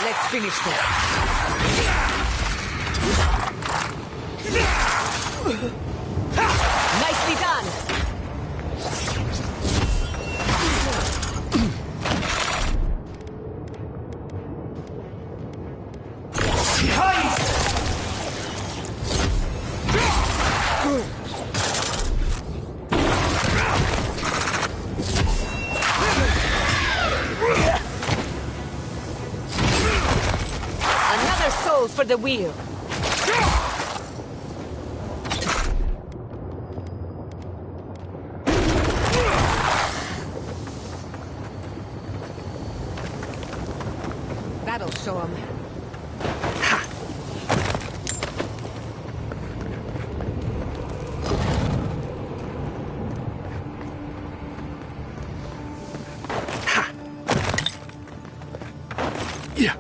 Let's finish this. Nicely done. Another soul for the wheel. That'll show him. Yeah.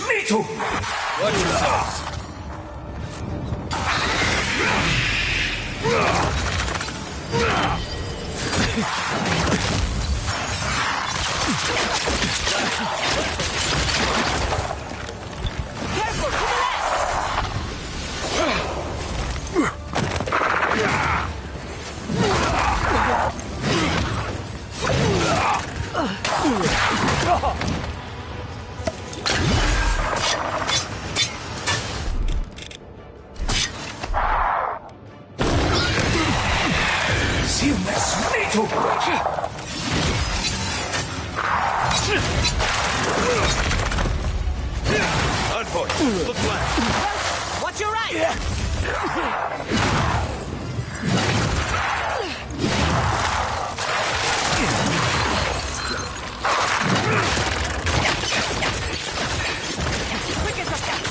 Me too! Watch yourselves. Careful, to the On point. Look left. Watch your right! Quick as a cat!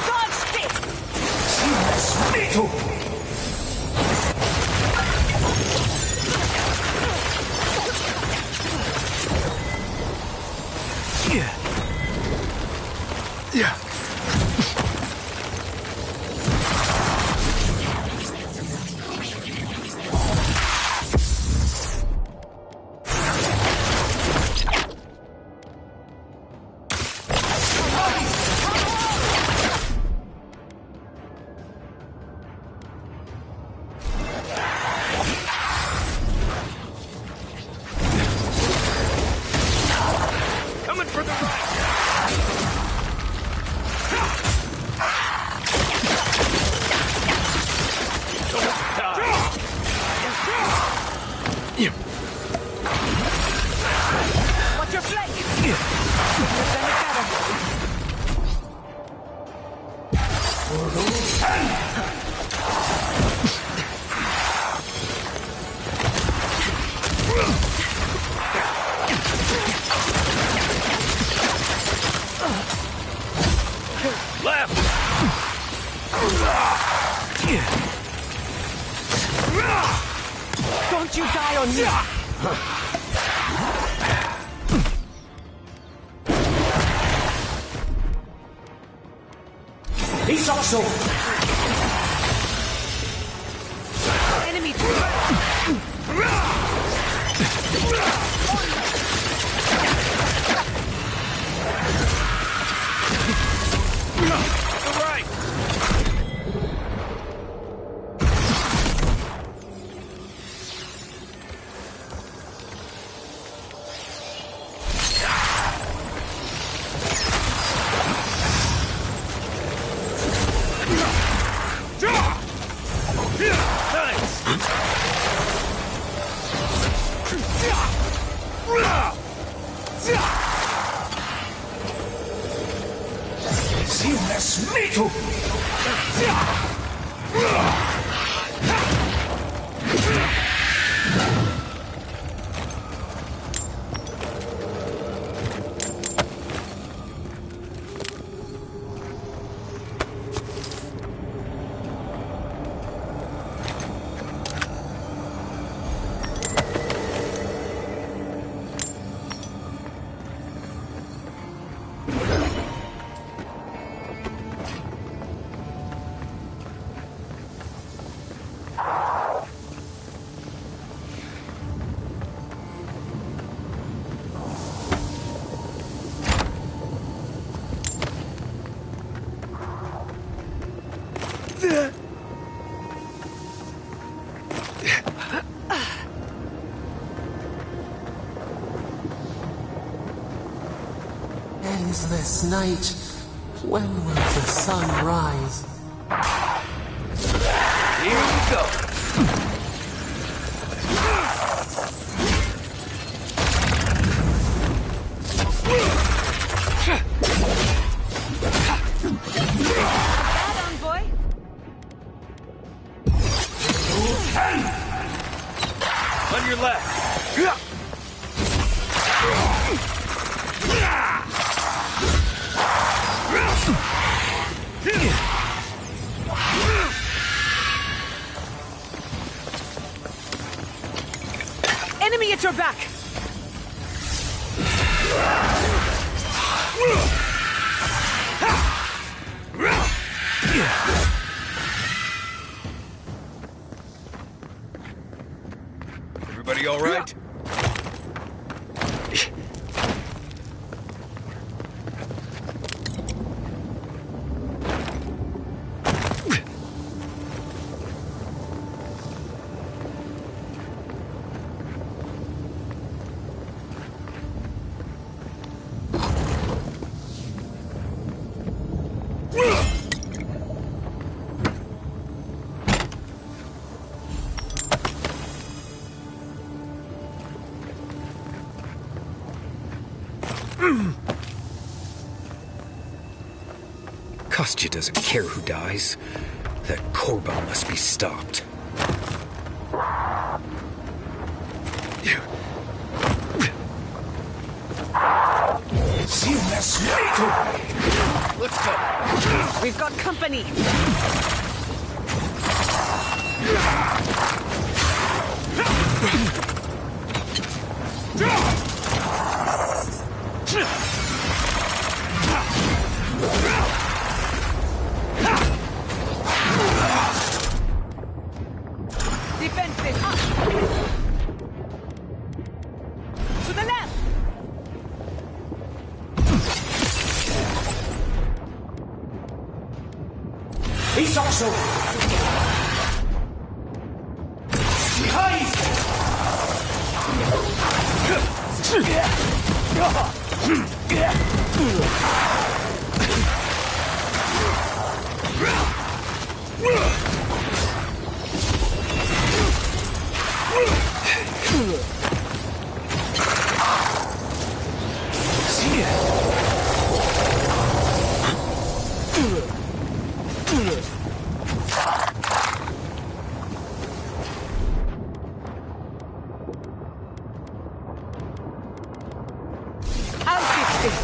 Dodge this! Me too! Yeah. Coming for the right. Don't die. Yeah. Watch your flank! Put them together. Left. Don't you die on me! He's also Enemy to the right! The right. Seamless me too! Endless night. When will the sun rise? Here we go. Bad envoy. On your left. Enemy at your back. Everybody all right? Kostya doesn't care who dies. That Korban must be stopped. Let's go. We've got company. Defenses up. To the left. He's also behind. I'll fix this.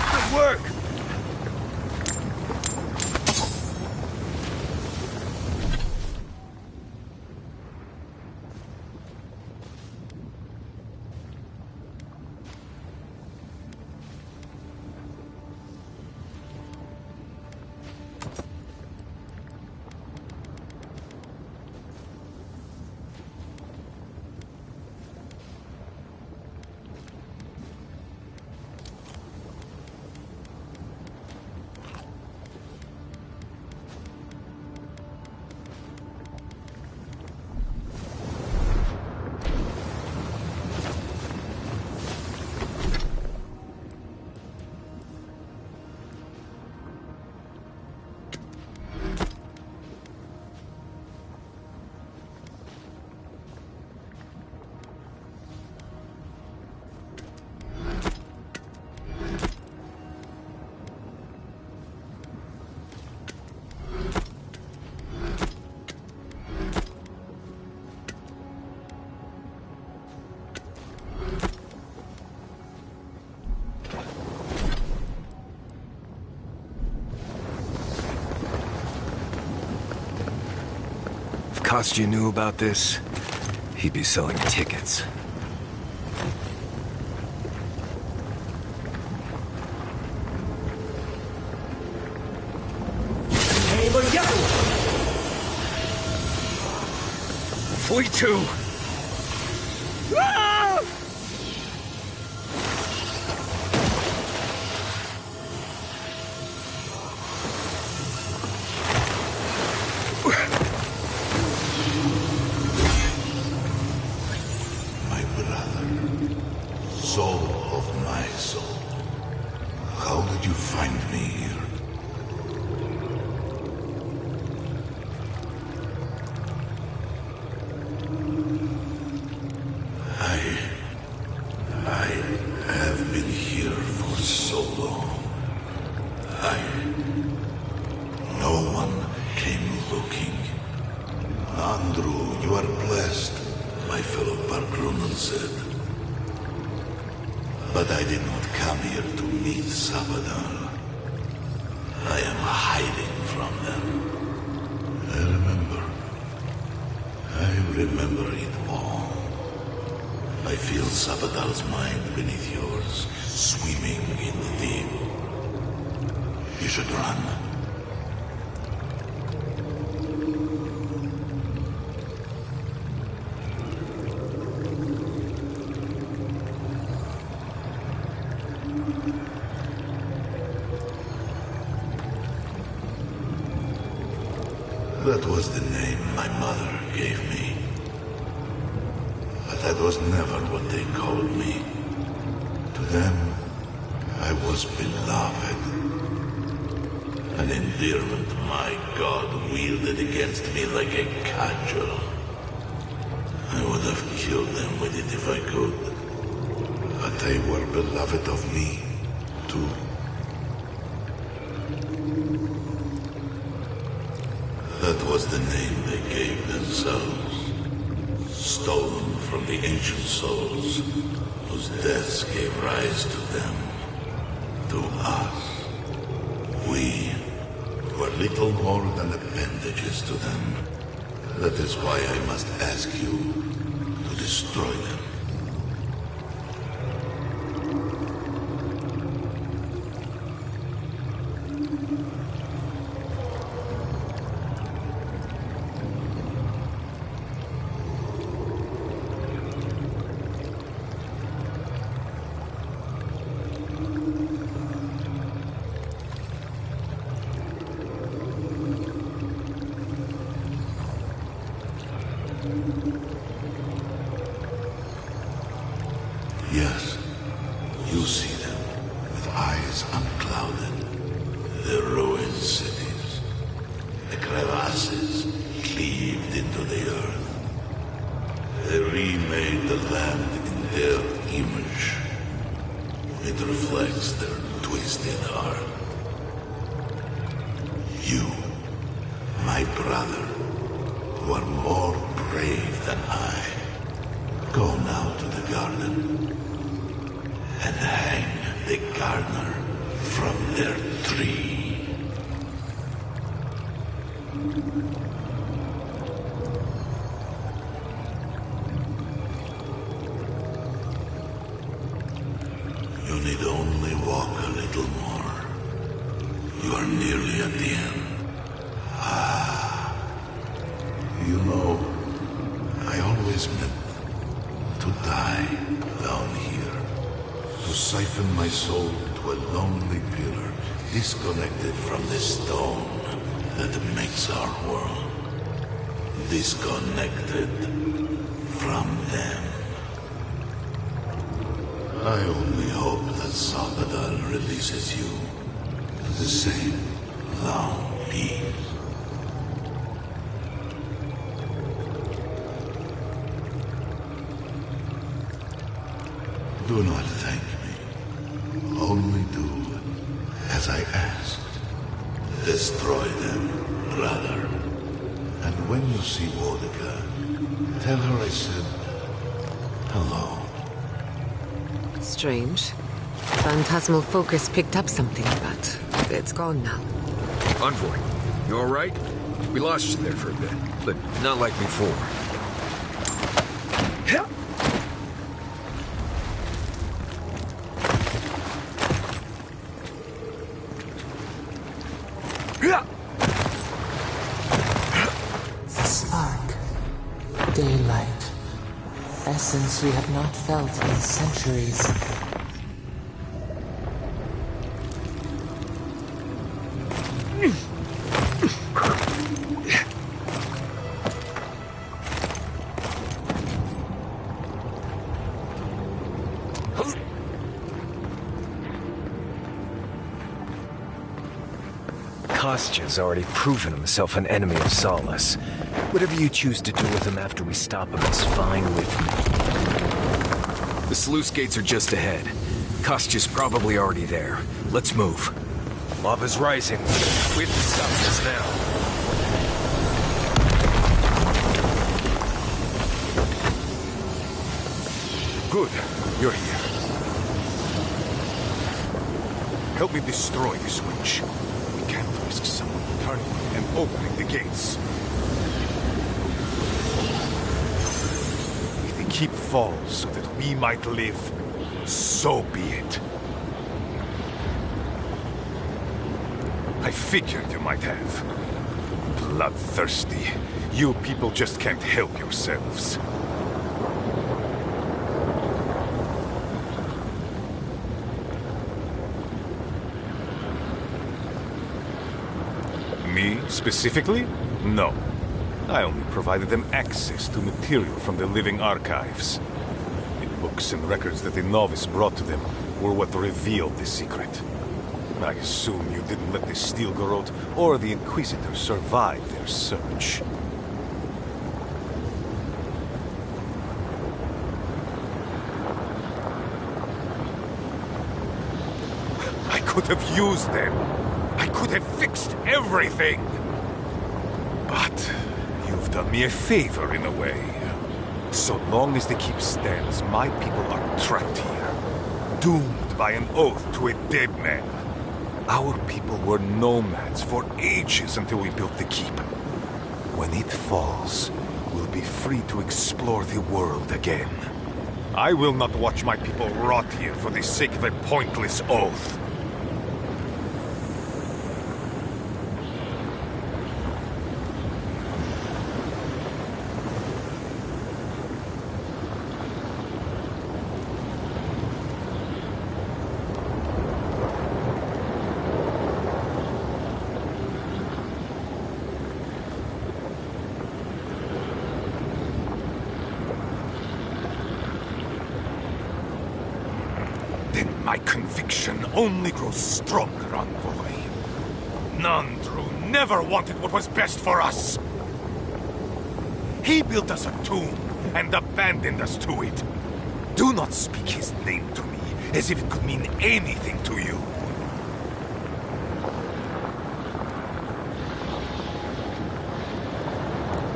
Good work. Kostya knew about this, he'd be selling tickets. We too! My brother, soul of my soul, how did you find me here? I have been here for so long. No one came looking. Andrew, you are blessed, my fellow Barkrunen said. But I did not come here to meet Sabadal. I am hiding from them. I remember it all. I feel Sabadal's mind beneath yours, swimming in the deep. You should run. That was the name my mother gave me. But that was never what they called me. To them, I was beloved. An endearment my God wielded against me like a cudgel. I would have killed them with it if I could. But they were beloved of me, too. That was the name they gave themselves. Stolen from the ancient souls, whose deaths gave rise to them, to us. We were little more than appendages to them. That is why I must ask you to destroy them. Yes, you see them with eyes unclouded. The ruined cities, the crevasses cleaved into the earth. They remade the land in their image. It reflects their twisted heart. You, my brother, who are more brave than I, go now to the garden and hang the gardener from their tree. You need only walk a little more. You are nearly at the end. You know, I always meant to die down here. To siphon my soul into a lonely pillar, disconnected from the stone that makes our world. Disconnected from them. I only hope that Sabadal releases you to the same long peace. Do not thank me. Only do as I asked. Destroy them, brother. And when you see Boudica, tell her I said hello. Strange. Phantasmal focus picked up something, but it's gone now. Envoy, you alright? We lost you there for a bit, but not like before. The spark. Daylight. Essence we have not felt in centuries. Kostya's already proven himself an enemy of Solace. Whatever you choose to do with him after we stop him is fine with me. The sluice gates are just ahead. Kostya's probably already there. Let's move. Lava's rising. We have to stop this now. Good. You're here. Help me destroy the switch. We can't risk someone turning and opening the gates. If the keep falls so that we might live, so be it. I figured you might have. Bloodthirsty. You people just can't help yourselves. Me, specifically? No. I only provided them access to material from the living archives. The books and records that the novice brought to them were what revealed the secret. I assume you didn't let the Steel-Garrote or the Inquisitor survive their search. I could have used them. I could have fixed everything. But you've done me a favor in a way. So long as the keep stands, my people are trapped here. Doomed by an oath to a dead man. Our people were nomads for ages until we built the keep. When it falls, we'll be free to explore the world again. I will not watch my people rot here for the sake of a pointless oath. Then my conviction only grows stronger, Envoy. Nandru never wanted what was best for us. He built us a tomb and abandoned us to it. Do not speak his name to me as if it could mean anything to you.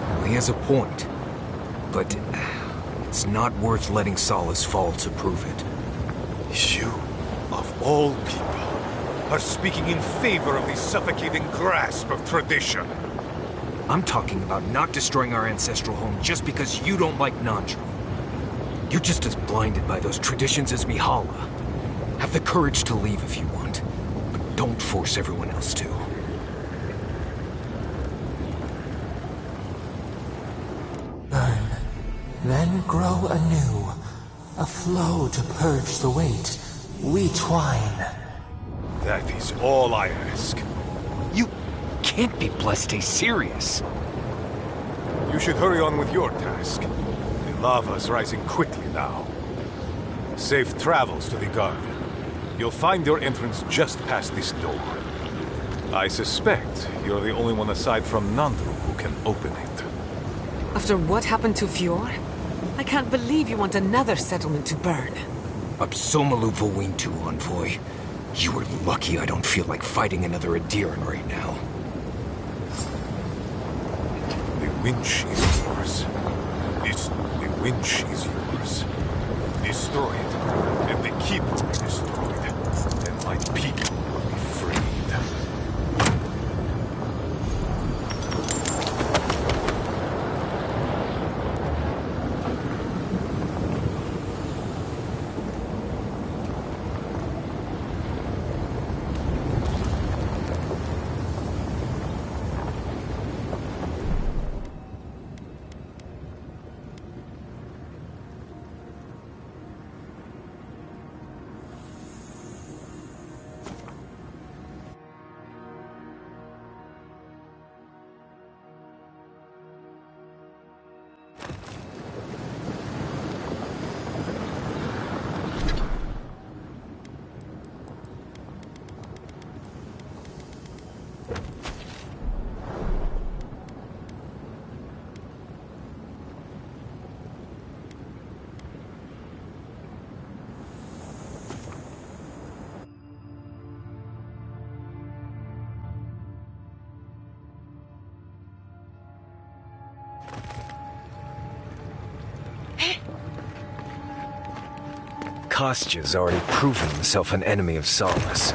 Well, he has a point. But it's not worth letting Solace fall to prove it. You, of all people, are speaking in favor of the suffocating grasp of tradition. I'm talking about not destroying our ancestral home just because you don't like Nandru. You're just as blinded by those traditions as Mihala. Have the courage to leave if you want, but don't force everyone else to. Burn, then grow anew. A flow to purge the weight. We twine. That is all I ask. You can't be blessed serious. You should hurry on with your task. The lava's rising quickly now. Safe travels to the garden. You'll find your entrance just past this door. I suspect you're the only one aside from Nandru who can open it. After what happened to Fior? I can't believe you want another settlement to burn. Absomalu Vowintu, Envoy. You are lucky I don't feel like fighting another Adiran right now. The winch is yours. The winch is yours. Destroy it, and the keep will be destroyed. And my people will be freed. Kostya's already proven himself an enemy of Solace.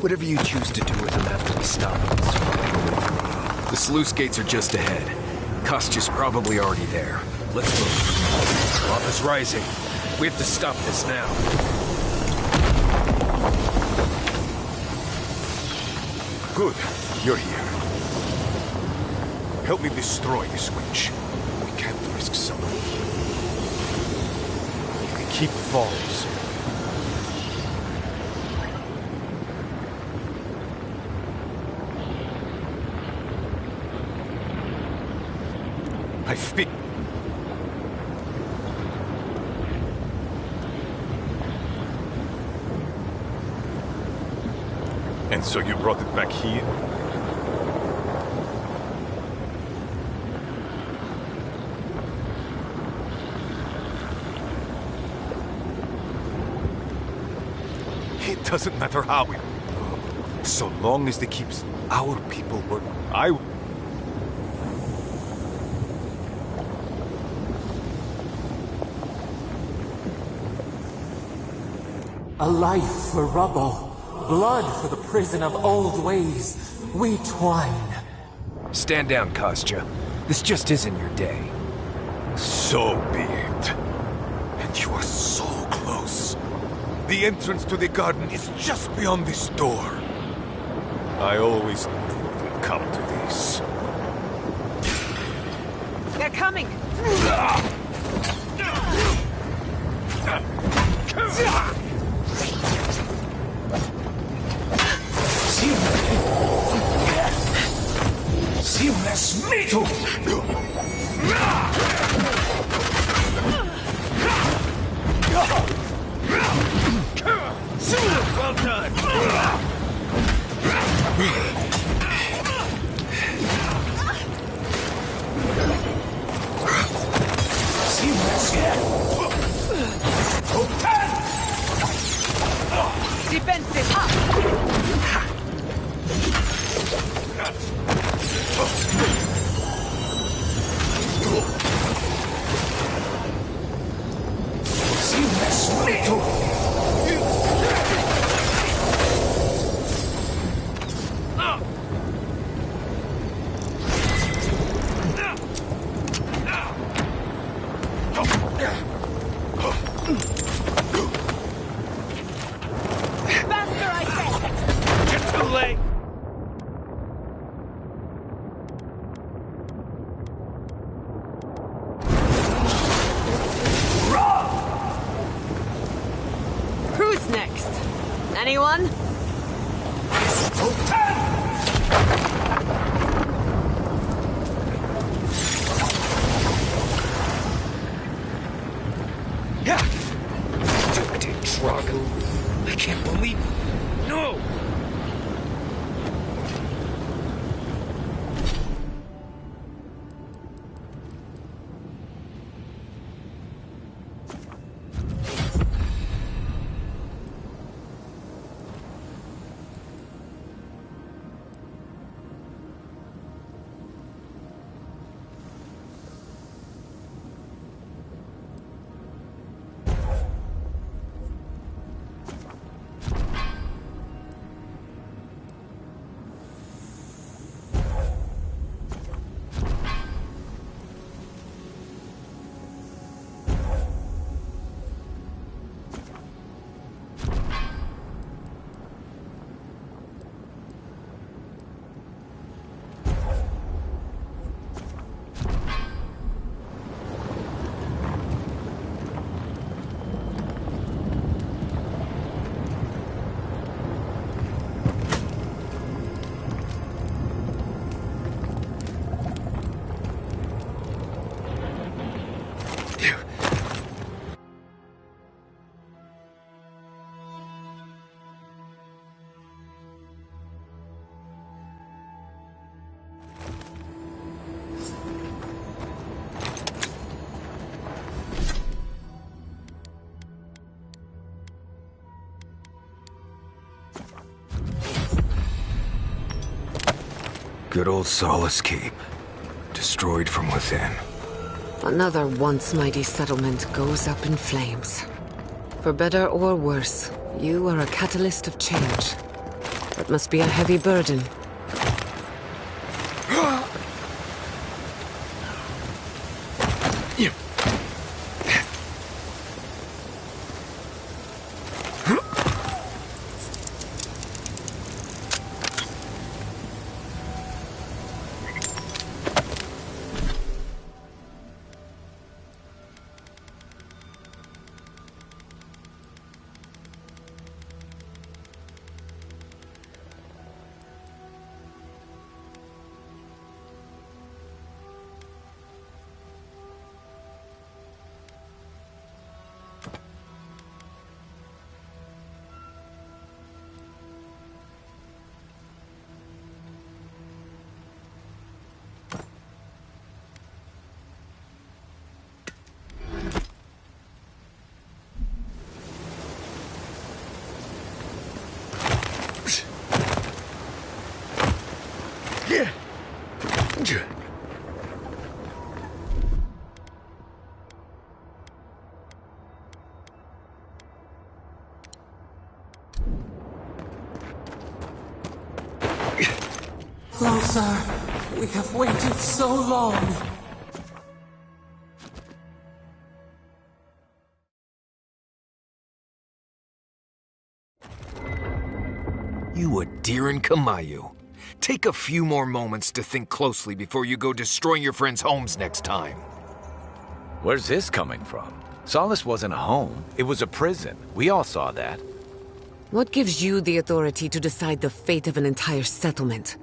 Whatever you choose to do with him after we stop him is fine with me. The sluice gates are just ahead. Kostya's probably already there. Let's move. Lava's rising. We have to stop this now. Good. You're here. Help me destroy this witch. We can't risk someone. If we keep falls. I think. And so you brought it back here? It doesn't matter how it... So long as it keeps our people work... A life for rubble, blood for the prison of old ways. We twine. Stand down, Kostya. This just isn't your day. So be it. And you are so close. The entrance to the garden is just beyond this door. I always knew it would come to this. They're coming! Seamless metal! Well done! Seamless, yeah! Defensive up! Seamless metal! Faster, I said! You're too late! Who's next? Anyone? Stupid Drago. I can't believe it. No! Good old Solace Keep. Destroyed from within. Another once mighty settlement goes up in flames. For better or worse, you are a catalyst of change. That must be a heavy burden. Closer! We have waited so long! You a deer in Kamayu. Take a few more moments to think closely before you go destroying your friends' homes next time. Where's this coming from? Solace wasn't a home. It was a prison. We all saw that. What gives you the authority to decide the fate of an entire settlement?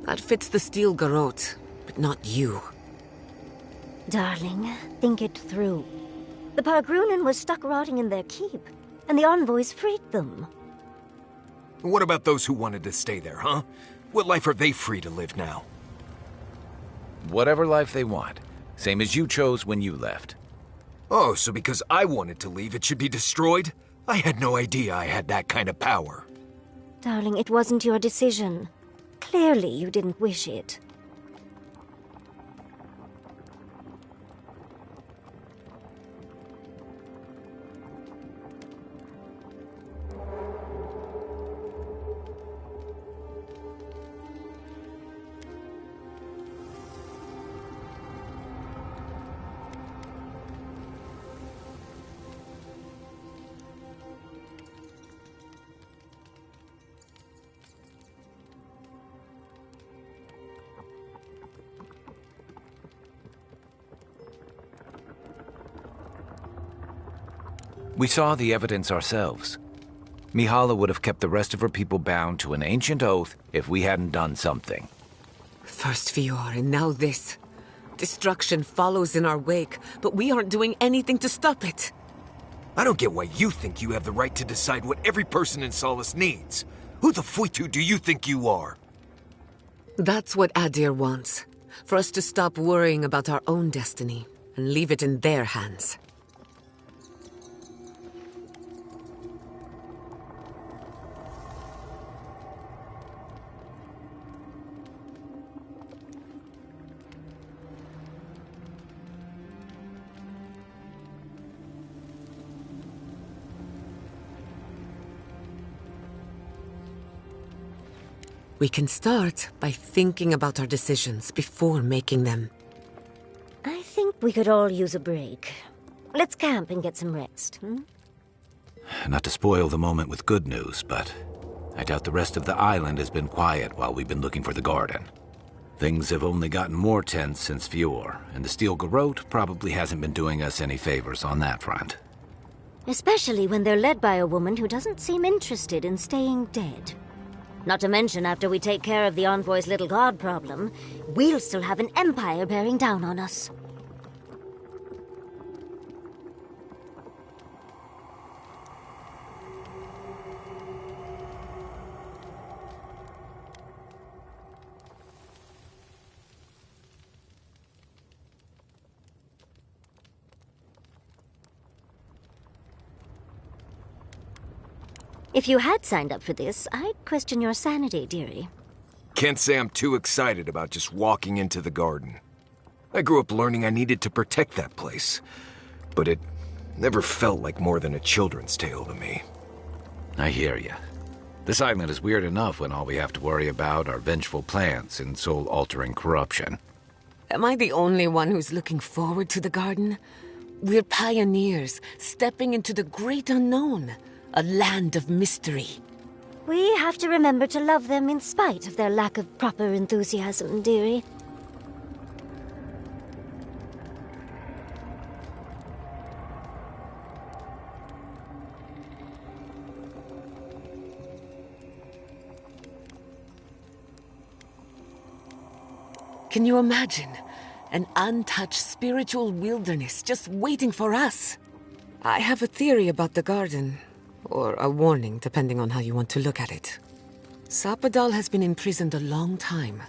That fits the Steel Garrote, but not you. Darling, think it through. The Pargrunen was stuck rotting in their keep, and the envoys freed them. What about those who wanted to stay there, huh? What life are they free to live now? Whatever life they want. Same as you chose when you left. Oh, so because I wanted to leave, it should be destroyed? I had no idea I had that kind of power. Darling, it wasn't your decision. Clearly, you didn't wish it. We saw the evidence ourselves. Mihala would have kept the rest of her people bound to an ancient oath if we hadn't done something. First Fior, and now this. Destruction follows in our wake, but we aren't doing anything to stop it. I don't get why you think you have the right to decide what every person in Solace needs. Who the Fuitu do you think you are? That's what Adir wants. For us to stop worrying about our own destiny and leave it in their hands. We can start by thinking about our decisions before making them. I think we could all use a break. Let's camp and get some rest, Not to spoil the moment with good news, but I doubt the rest of the island has been quiet while we've been looking for the garden. Things have only gotten more tense since Fior, and the Steel Garrote probably hasn't been doing us any favors on that front. Especially when they're led by a woman who doesn't seem interested in staying dead. Not to mention, after we take care of the Envoy's little god problem, we'll still have an empire bearing down on us. If you had signed up for this, I'd question your sanity, dearie. Can't say I'm too excited about just walking into the garden. I grew up learning I needed to protect that place. But it Never felt like more than a children's tale to me. I hear ya. This island is weird enough when all we have to worry about are vengeful plants and soul-altering corruption. Am I the only one who's looking forward to the garden? We're pioneers, stepping into the great unknown, a land of mystery. We have to remember to love them in spite of their lack of proper enthusiasm, dearie. Can you imagine? An untouched spiritual wilderness just waiting for us. I have a theory about the garden, or a warning, depending on how you want to look at it. Sapadal has been imprisoned a long time.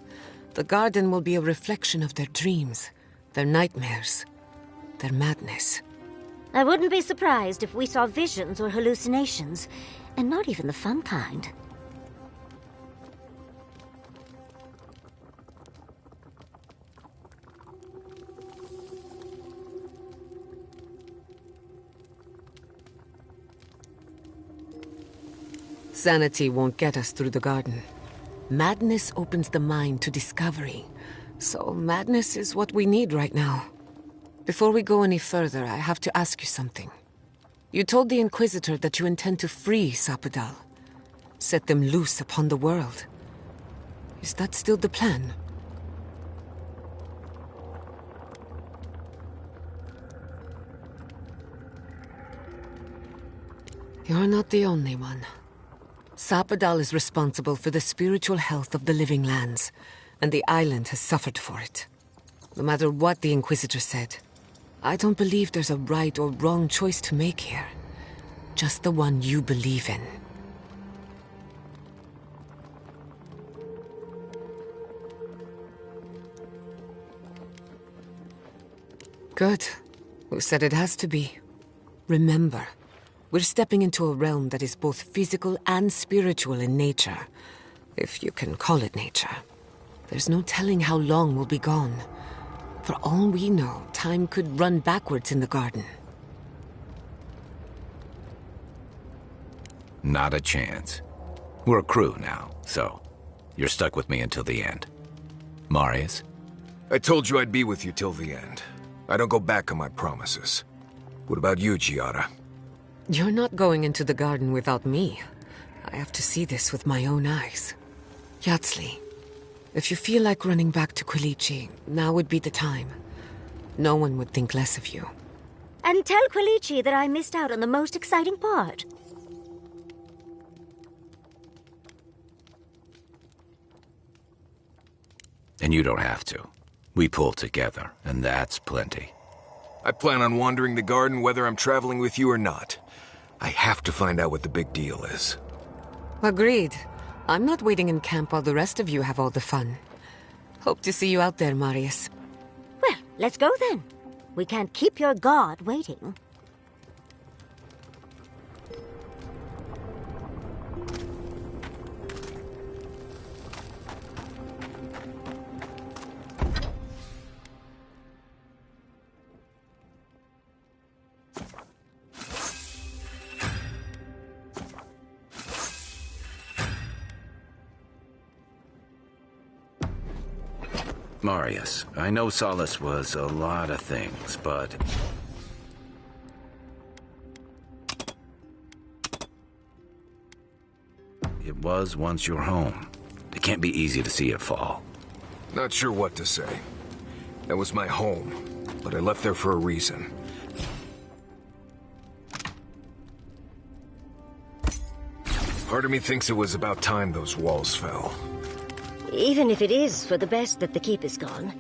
The garden will be a reflection of their dreams, their nightmares, their madness. I wouldn't be surprised if we saw visions or hallucinations, and not even the fun kind. Sanity won't get us through the garden. Madness opens the mind to discovery. So madness is what we need right now. Before we go any further, I have to ask you something. You told the Inquisitor that you intend to free Sapadal. Set them loose upon the world. Is that still the plan? You're not the only one. Sapadal is responsible for the spiritual health of the living lands, and the island has suffered for it. No matter what the Inquisitor said, I don't believe there's a right or wrong choice to make here. Just the one you believe in. Good. Who said it has to be? Remember, we're stepping into a realm that is both physical and spiritual in nature. If you can call it nature. There's no telling how long we'll be gone. For all we know, time could run backwards in the garden. Not a chance. We're a crew now, so you're stuck with me until the end. Marius? I told you I'd be with you till the end. I don't go back on my promises. What about you, Giada? You're not going into the garden without me. I have to see this with my own eyes. Yatsli, if you feel like running back to Quilici, now would be the time. No one would think less of you. And tell Quilici that I missed out on the most exciting part. And you don't have to. We pull together, and that's plenty. I plan on wandering the garden whether I'm traveling with you or not. I have to find out what the big deal is. Agreed. I'm not waiting in camp while the rest of you have all the fun. Hope to see you out there, Marius. Well, let's go then. We can't keep your god waiting. Marius, I know Solace was a lot of things, but... it was once your home. It can't be easy to see it fall. Not sure what to say. That was my home, but I left there for a reason. Part of me thinks it was about time those walls fell. Even if it is for the best that the keep is gone.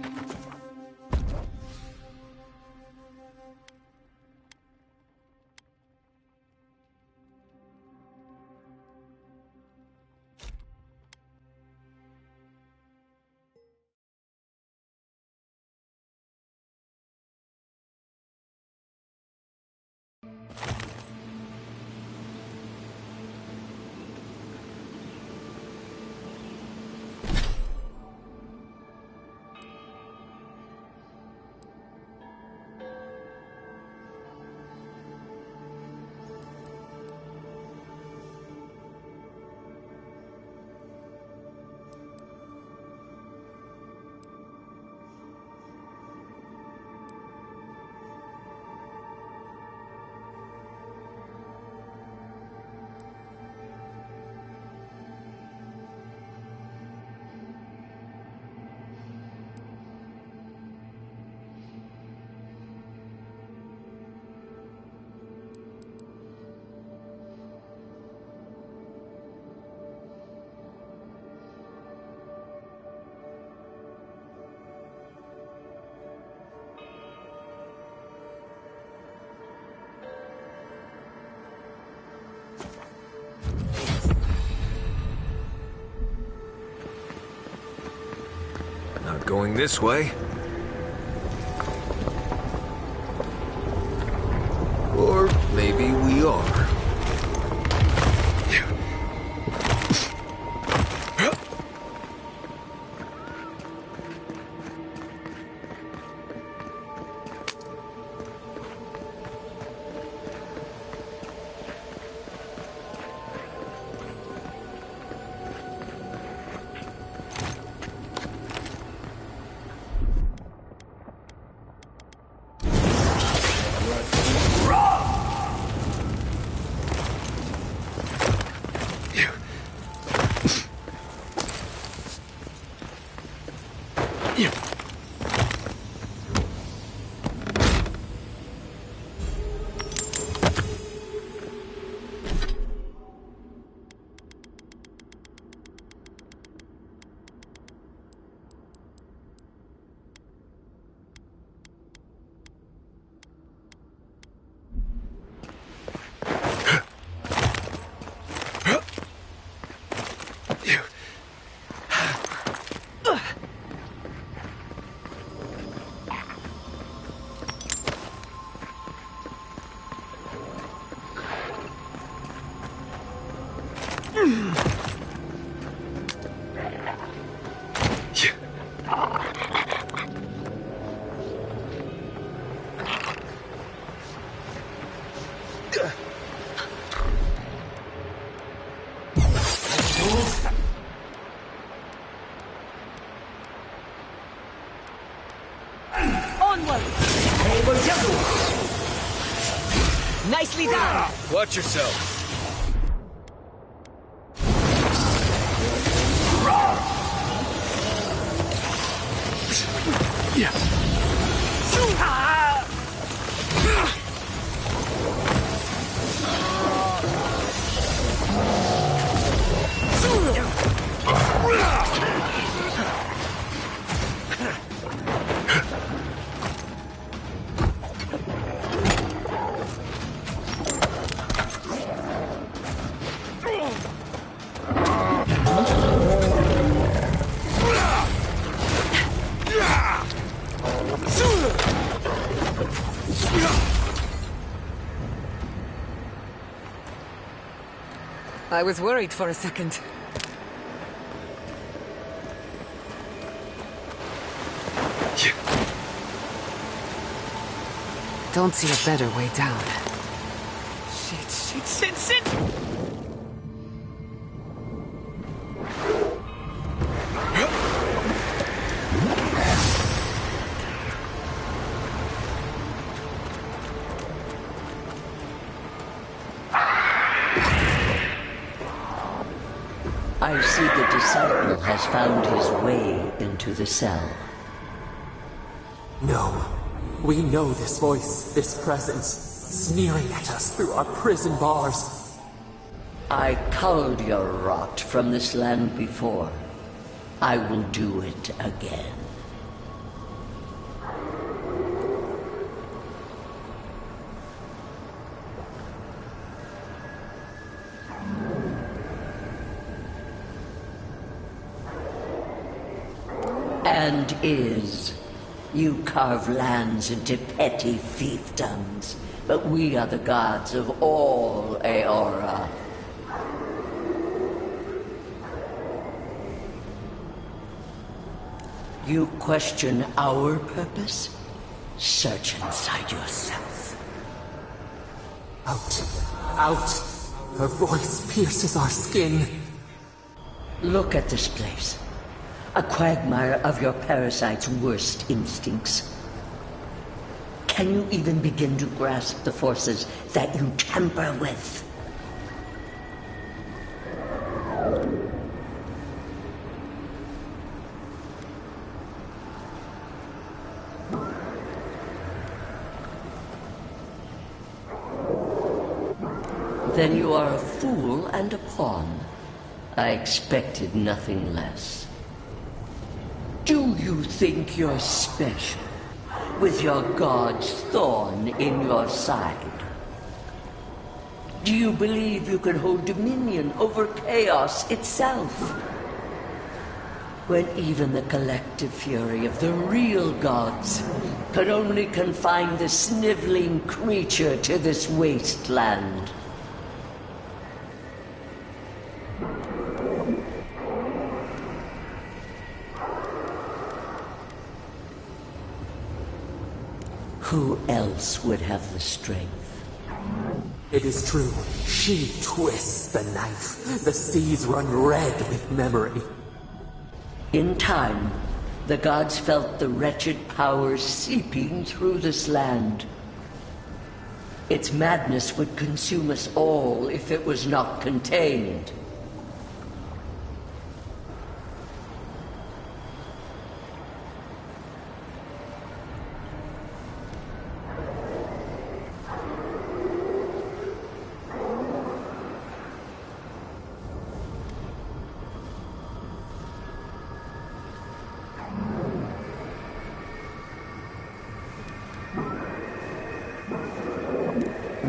Not going this way. Or maybe we are. Nicely done! Watch yourself. I was worried for a second. Don't see a better way down. Shit! I see the disciple has found his way into the cell. No. We know this voice, this presence, sneering at us through our prison bars. I culled your rot from this land before. I will do it again. And is. You carve lands into petty fiefdoms, but we are the gods of all Aora. You question our purpose? Search inside yourself. Out! Her voice pierces our skin. Look at this place. A quagmire of your parasite's worst instincts. Can you even begin to grasp the forces that you tamper with? Then you are a fool and a pawn. I expected nothing less. Do you think you're special, with your god's thorn in your side? Do you believe you can hold dominion over chaos itself? When even the collective fury of the real gods could only confine the sniveling creature to this wasteland. Who else would have the strength? It is true. She twists the knife. The seas run red with memory. In time, the gods felt the wretched powers seeping through this land. Its madness would consume us all if it was not contained.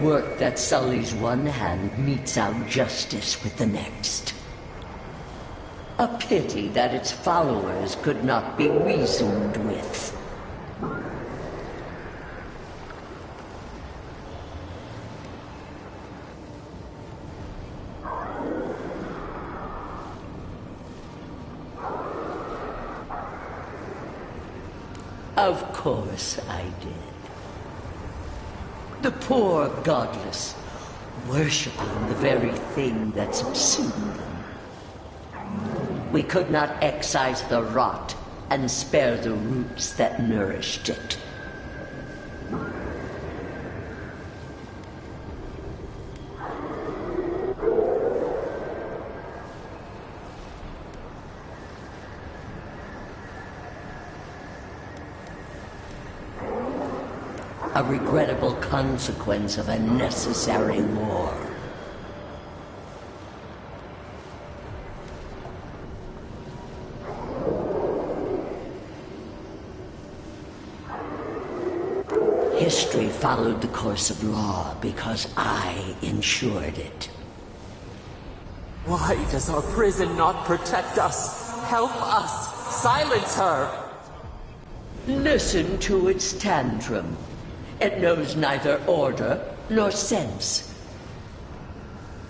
Work that sullies one hand meets out justice with the next. A pity that its followers could not be reasoned with. Of course I did. The poor godless, worshipping the very thing that subsumed them. We could not excise the rot and spare the roots that nourished it. A regrettable consequence of a necessary war. History followed the course of law because I ensured it. Why does our prison not protect us? Help us! Silence her! Listen to its tantrum. It knows neither order nor sense.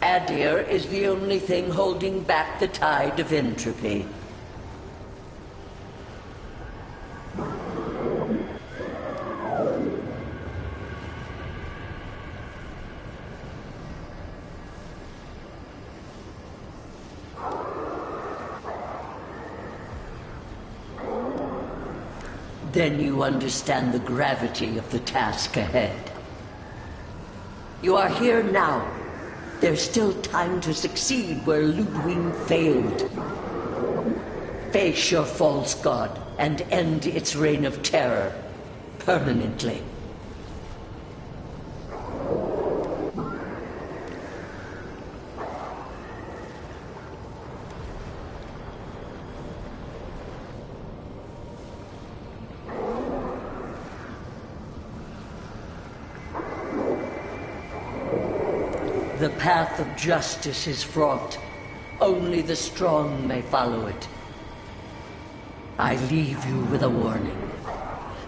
Adir is the only thing holding back the tide of entropy. Then you understand the gravity of the task ahead. You are here now. There's still time to succeed where Ludwig failed. Face your false god and end its reign of terror permanently. The path of justice is fraught. Only the strong may follow it. I leave you with a warning.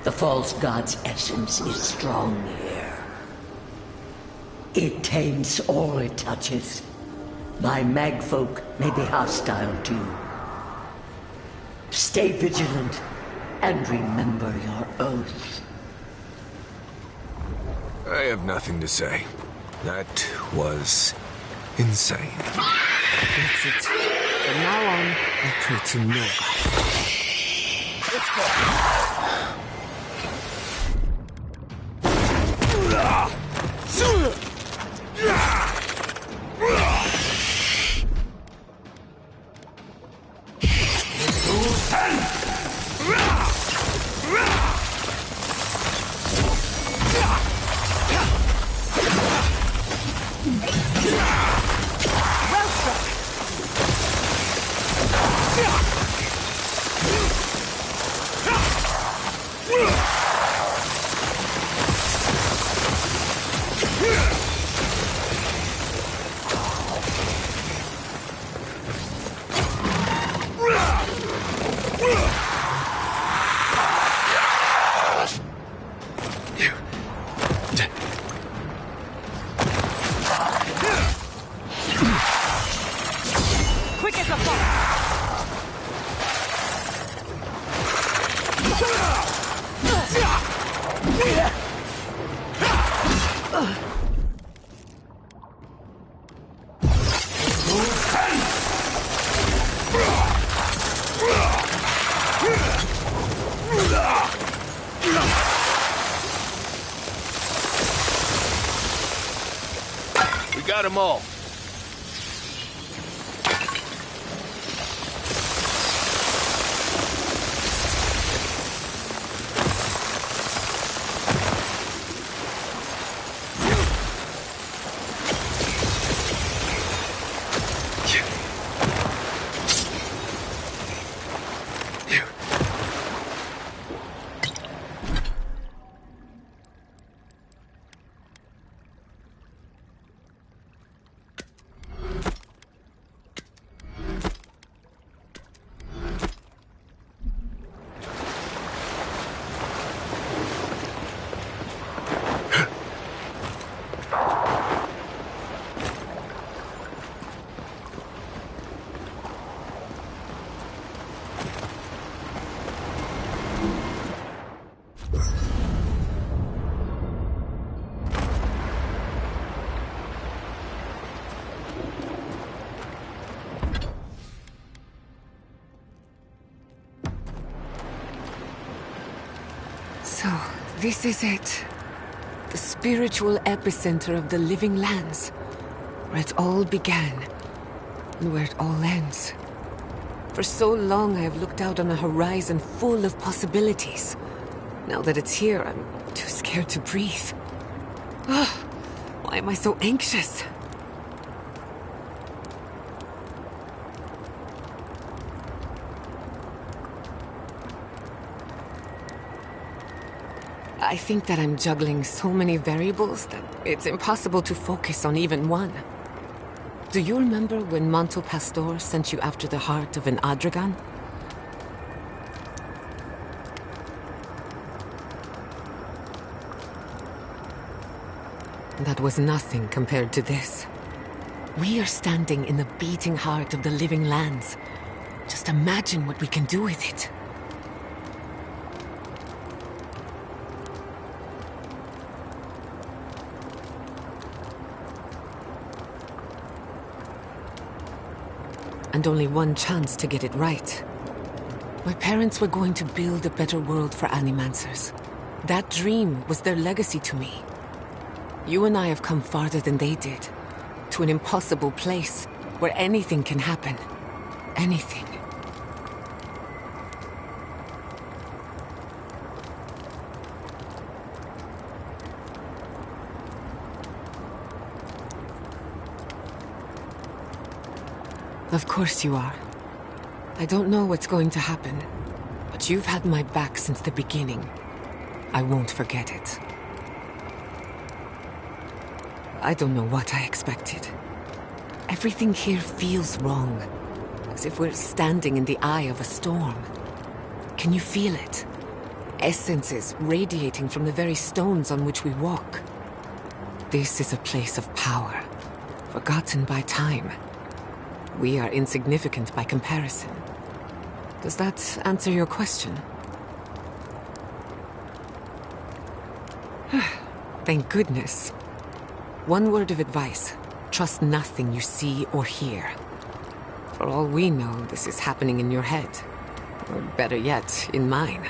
The false god's essence is strong here. It taints all it touches. My magfolk may be hostile to you. Stay vigilant and remember your oath. I have nothing to say. That was insane. That's it. From now on, I pray to no god. Let's go. We got them all. So, this is it. The spiritual epicenter of the living lands. Where it all began. And where it all ends. For so long I have looked out on a horizon full of possibilities. Now that it's here, I'm too scared to breathe. Ugh, why am I so anxious? I think that I'm juggling so many variables that it's impossible to focus on even one. Do you remember when Manto Pastor sent you after the heart of an Adragan? That was nothing compared to this. We are standing in the beating heart of the living lands. Just imagine what we can do with it. And only one chance to get it right. My parents were going to build a better world for Animancers. That dream was their legacy to me. You and I have come farther than they did. To an impossible place where anything can happen. Anything. Of course you are. I don't know what's going to happen, but you've had my back since the beginning. I won't forget it. I don't know what I expected. Everything here feels wrong, as if we're standing in the eye of a storm. Can you feel it? Essences radiating from the very stones on which we walk. This is a place of power, forgotten by time. We are insignificant by comparison. Does that answer your question? Thank goodness. One word of advice. Trust nothing you see or hear. For all we know, this is happening in your head. Or better yet, in mine.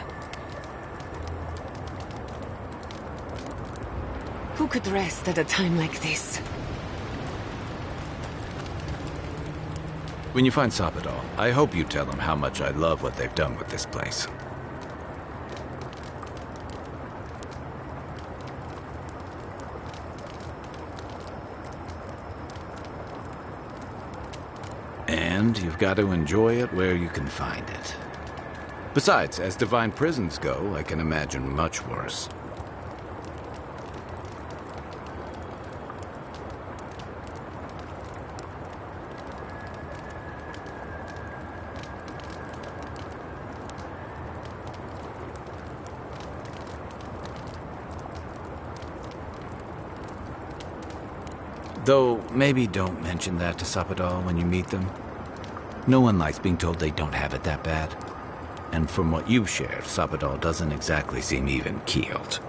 Who could rest at a time like this? When you find Sapadal, I hope you tell him how much I love what they've done with this place. And you've got to enjoy it where you can find it. Besides, as divine prisons go, I can imagine much worse. Though, maybe don't mention that to Sapadal when you meet them. No one likes being told they don't have it that bad. And from what you've shared, Sabadell doesn't exactly seem even-keeled.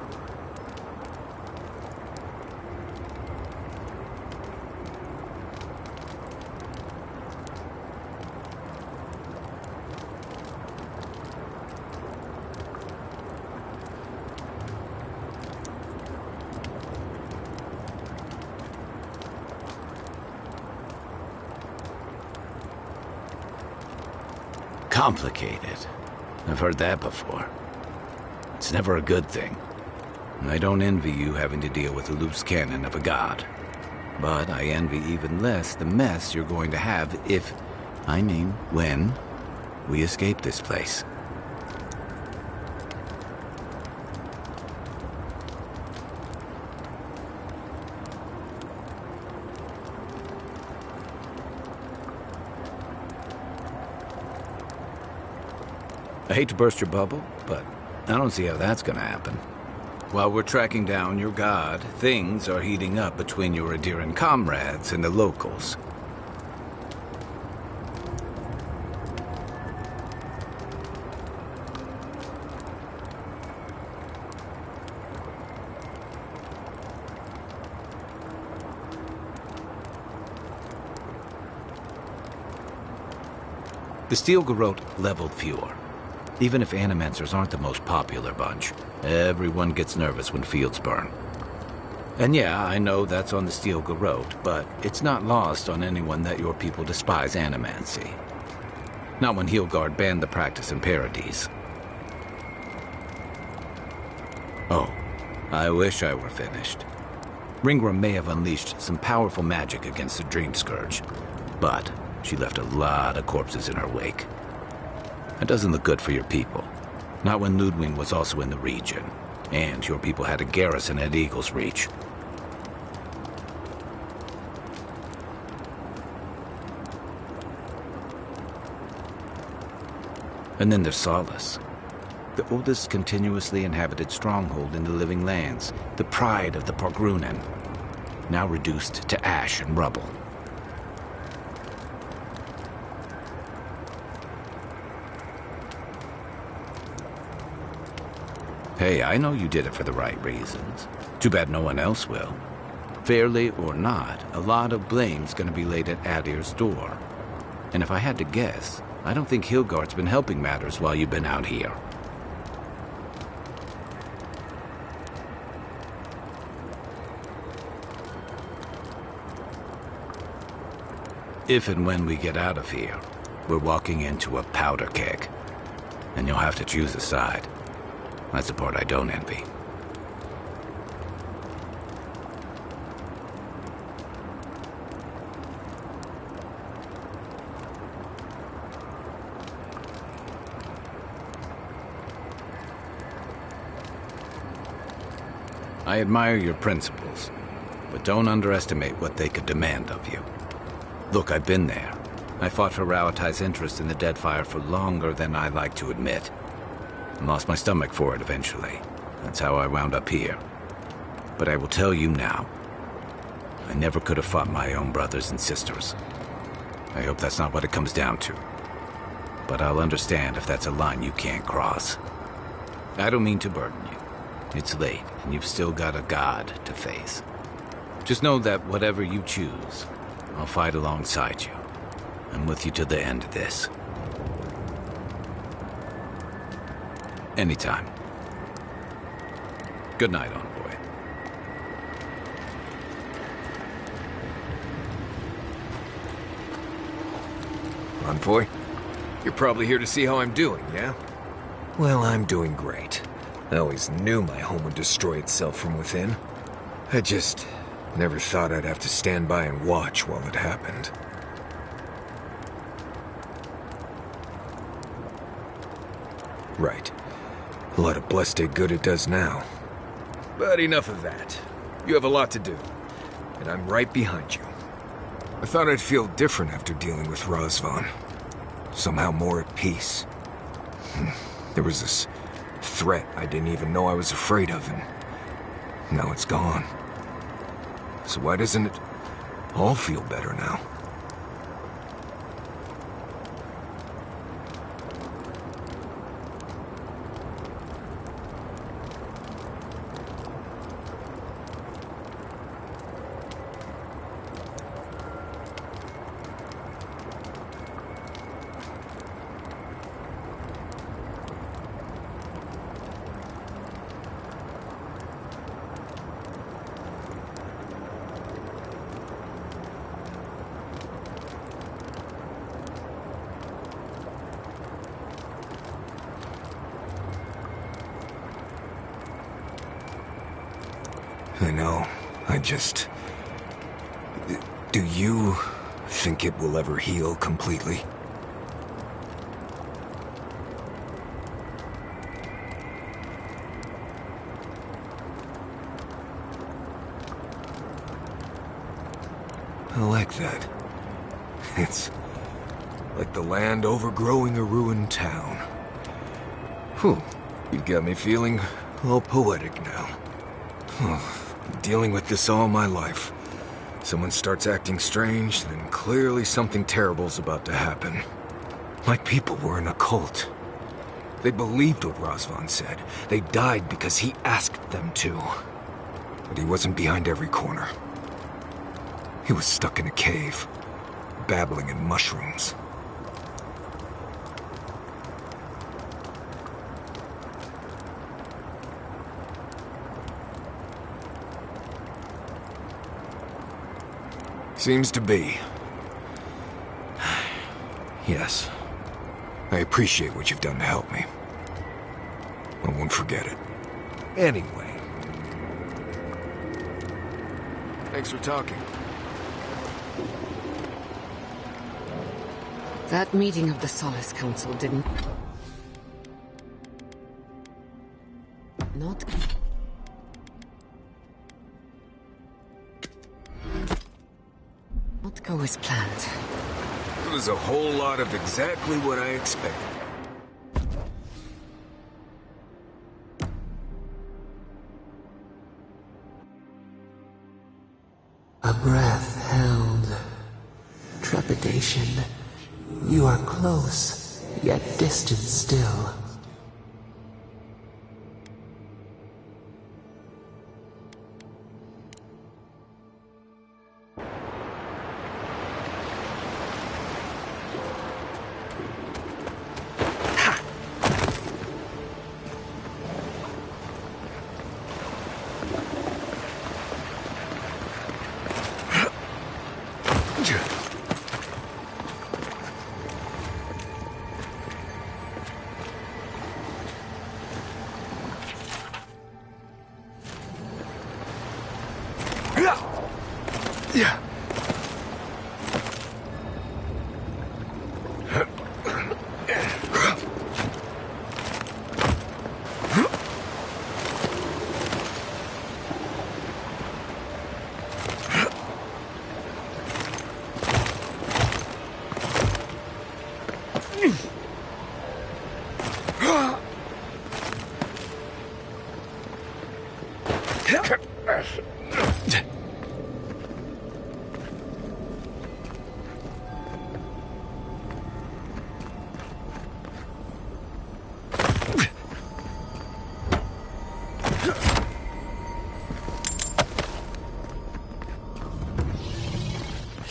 Complicated. I've heard that before. It's never a good thing. I don't envy you having to deal with the loose cannon of a god. But I envy even less the mess you're going to have when we escape this place. I hate to burst your bubble, but I don't see how that's gonna happen. While we're tracking down your god, things are heating up between your Adiran comrades and the locals. The Steel Garrote leveled Fjord. Even if Animancers aren't the most popular bunch, everyone gets nervous when fields burn. And yeah, I know that's on the Steel Garrote, but it's not lost on anyone that your people despise Animancy. Not when Heelgard banned the practice in Paradise. Oh, I wish I were finished. Ringram may have unleashed some powerful magic against the Dream Scourge, but she left a lot of corpses in her wake. That doesn't look good for your people. Not when Ludwig was also in the region, and your people had a garrison at Eagle's Reach. And then there's Solace, the oldest continuously inhabited stronghold in the Living Lands, the pride of the Porgrunen, now reduced to ash and rubble. Hey, I know you did it for the right reasons. Too bad no one else will. Fairly or not, a lot of blame's gonna be laid at Adir's door. And if I had to guess, I don't think Hilgard's been helping matters while you've been out here. If and when we get out of here, we're walking into a powder keg. And you'll have to choose a side. That's the part I don't envy. I admire your principles, but don't underestimate what they could demand of you. Look, I've been there. I fought for Rauatai's interest in the Deadfire for longer than I like to admit. And lost my stomach for it eventually. That's how I wound up here. But I will tell you now, I never could have fought my own brothers and sisters. I hope that's not what it comes down to. But I'll understand if that's a line you can't cross. I don't mean to burden you. It's late, and you've still got a god to face. Just know that whatever you choose, I'll fight alongside you. I'm with you to the end of this. Anytime. Good night, Envoy. Envoy? You're probably here to see how I'm doing, yeah? Well, I'm doing great. I always knew my home would destroy itself from within. I just never thought I'd have to stand by and watch while it happened. Right. A lot of blessed good it does now. But enough of that. You have a lot to do, and I'm right behind you. I thought I'd feel different after dealing with Razvan. Somehow more at peace. There was this threat I didn't even know I was afraid of, and now it's gone. So why doesn't it all feel better now? I know. I just... Do you think it will ever heal completely? I like that. It's like the land overgrowing a ruined town. Whew. You got me feeling all poetic now. Been dealing with this all my life. Someone starts acting strange, then clearly something terrible's about to happen. My people were in a cult. They believed what Razvan said. They died because he asked them to. But he wasn't behind every corner. He was stuck in a cave, babbling in mushrooms. Seems to be. Yes. I appreciate what you've done to help me. I won't forget it. Anyway. Thanks for talking. That meeting of the Solace Council didn't... Not go as planned. It was a whole lot of exactly what I expected. A breath held. Trepidation. You are close, yet distant still. Yeah.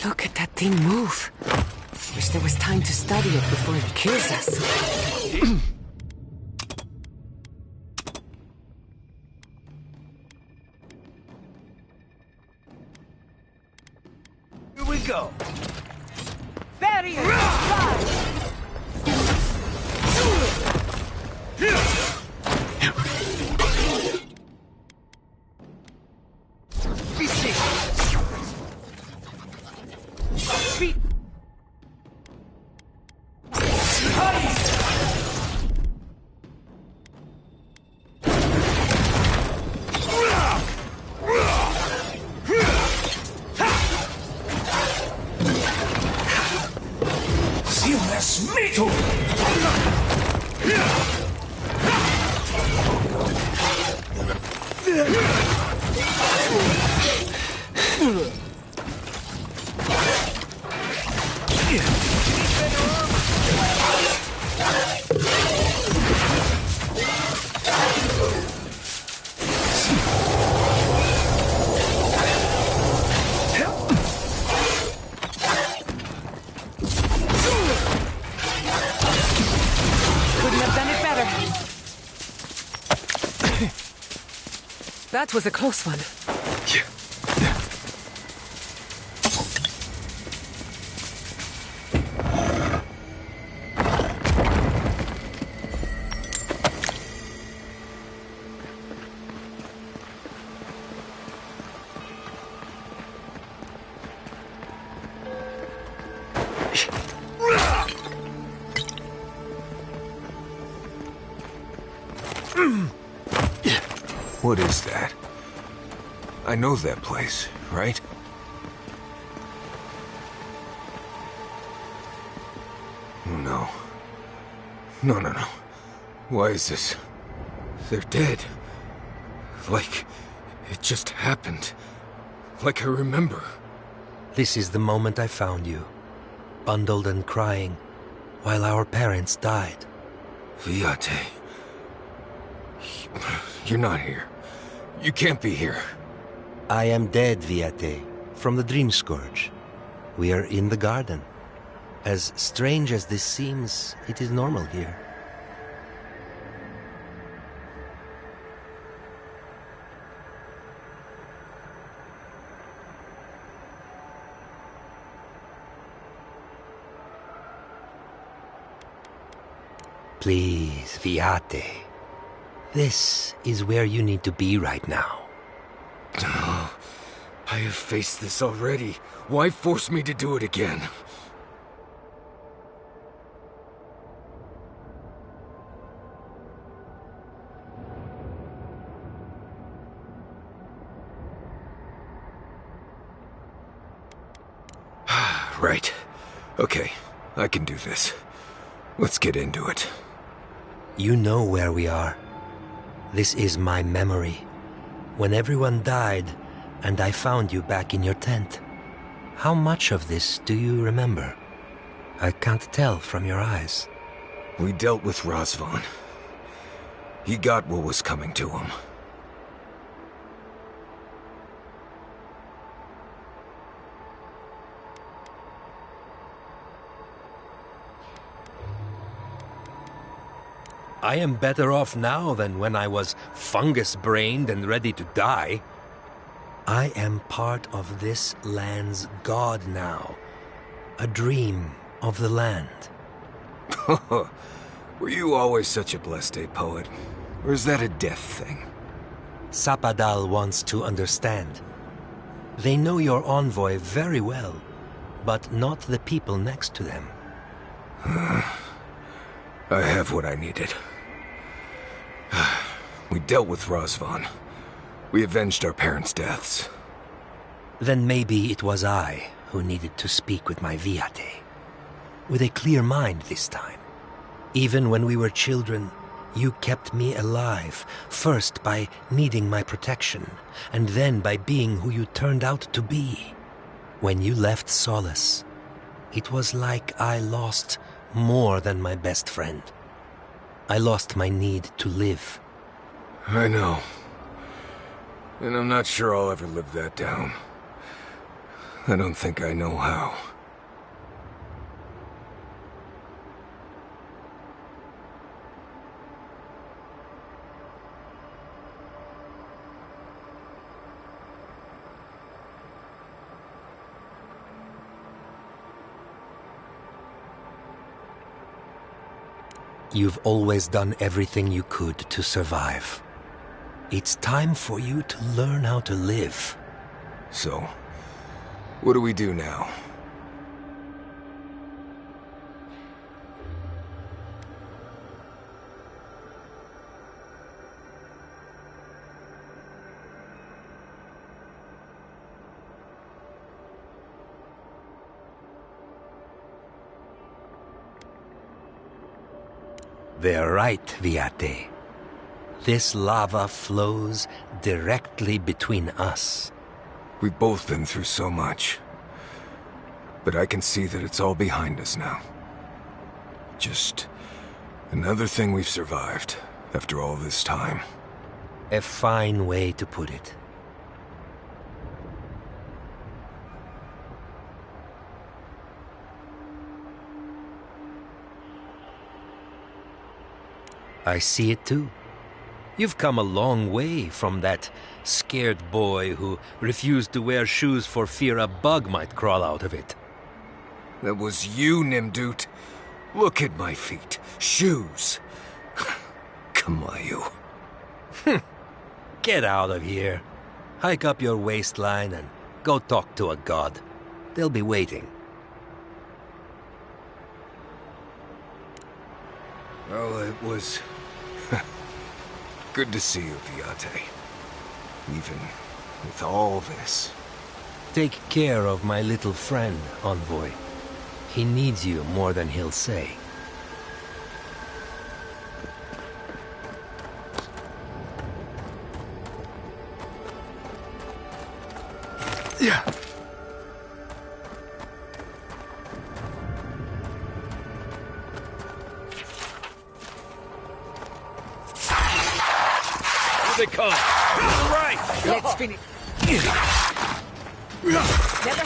Look at that thing move. Wish there was time to study it before it kills us. Here we go. Barrier! Rise! Be safe. Speed. Seamless metal! That was a close one. What is that? I know that place, right? Oh no. No. Why is this? They're dead. Like, it just happened. Like I remember. This is the moment I found you, bundled and crying, while our parents died. Viate. You're not here. You can't be here. I am dead, Viate, from the Dream Scourge. We are in the garden. As strange as this seems, it is normal here. Please, Viate. This is where you need to be right now. I have faced this already. Why force me to do it again? Right. Okay, I can do this. Let's get into it. You know where we are. This is my memory. When everyone died, and I found you back in your tent. How much of this do you remember? I can't tell from your eyes. We dealt with Razvan. He got what was coming to him. I am better off now than when I was fungus-brained and ready to die. I am part of this land's god now. A dream of the land. Were you always such a blessed poet? Or is that a death thing? Sapadal wants to understand. They know your envoy very well, but not the people next to them. I have what I needed. We dealt with Razvan. We avenged our parents' deaths. Then maybe it was I who needed to speak with my Viate. With a clear mind this time. Even when we were children, you kept me alive, first by needing my protection, and then by being who you turned out to be. When you left Solace, it was like I lost more than my best friend. I lost my need to live. I know. And I'm not sure I'll ever live that down. I don't think I know how. You've always done everything you could to survive. It's time for you to learn how to live. So, what do we do now? They're right, Viate. This lava flows directly between us. We've both been through so much. But I can see that it's all behind us now. Just another thing we've survived after all this time. A fine way to put it. I see it too. You've come a long way from that scared boy who refused to wear shoes for fear a bug might crawl out of it. That was you, Nimdut. Look at my feet. Shoes. Kamayu. Get out of here. Hike up your waistline and go talk to a god. They'll be waiting. Well, it was Good to see you, Viate. Even with all this. Take care of my little friend, Envoy. He needs you more than he'll say. Yeah. Here they come. To the right. Let's finish. Never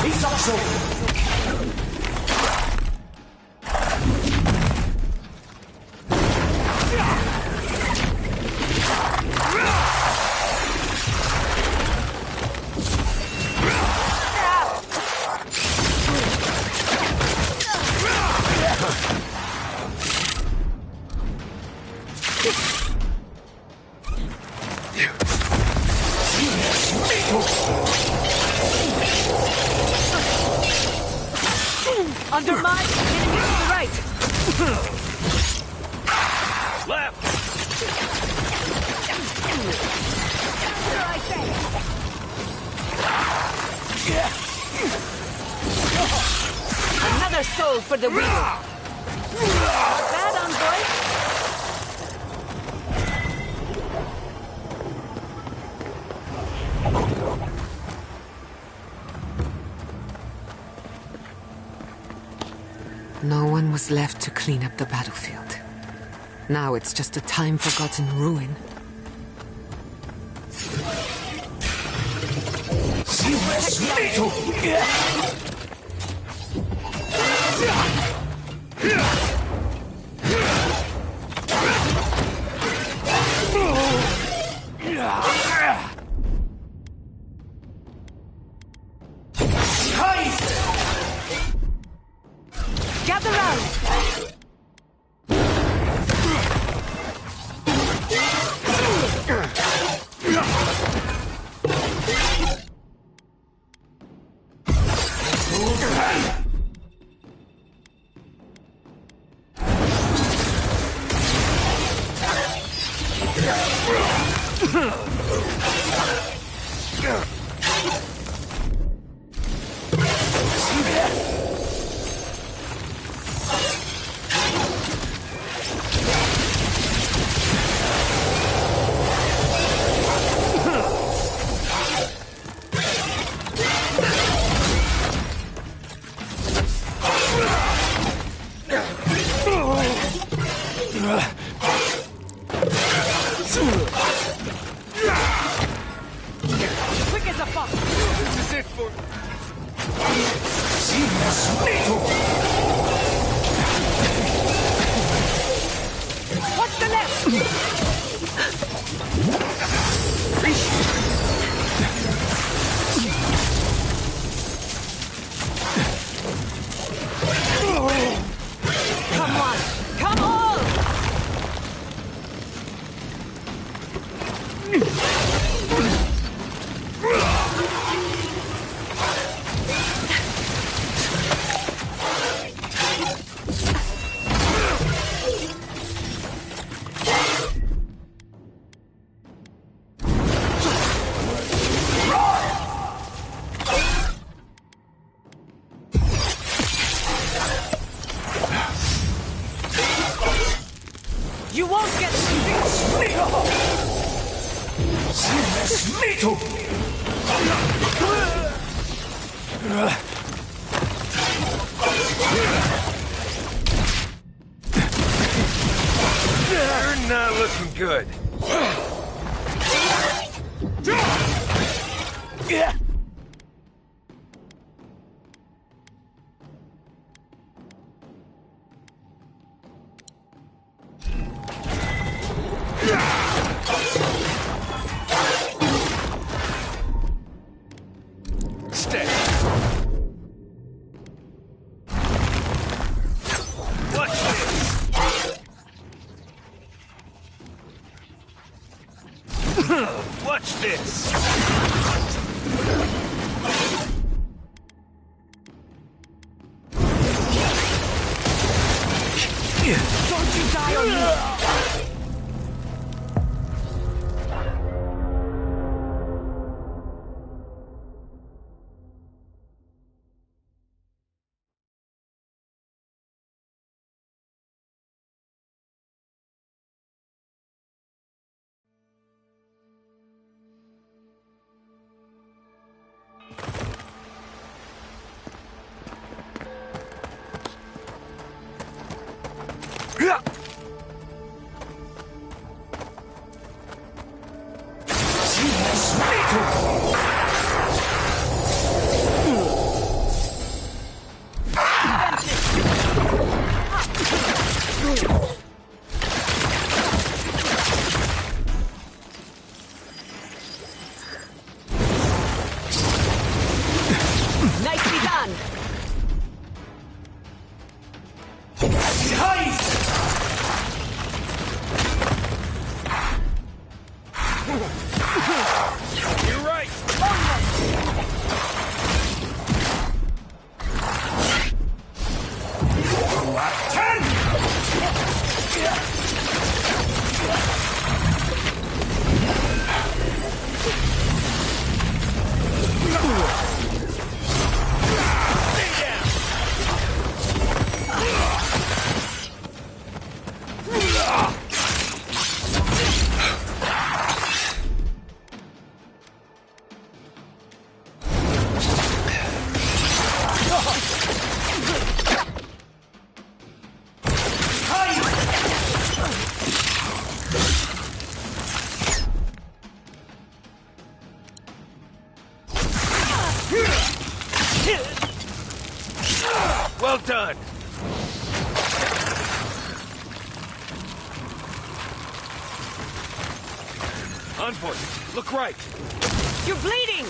He's also... Under mine, enemy to the right. Left. Another soul for the wheel. Bad, Envoy. No one was left to clean up the battlefield. Now it's just a time-forgotten ruin. Gather round! Quick as a fox! This is it for... What's the left? Come on! Come on! You won't get You're not looking good. Stay. Watch this. Watch this! Don't you die on me! Nicely done! You're right! Well done! Envoy, look right! You're bleeding!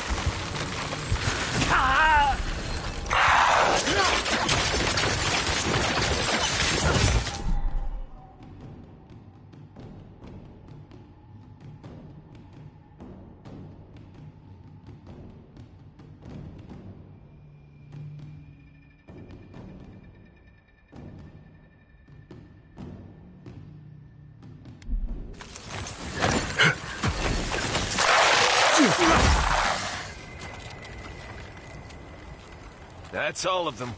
That's all of them.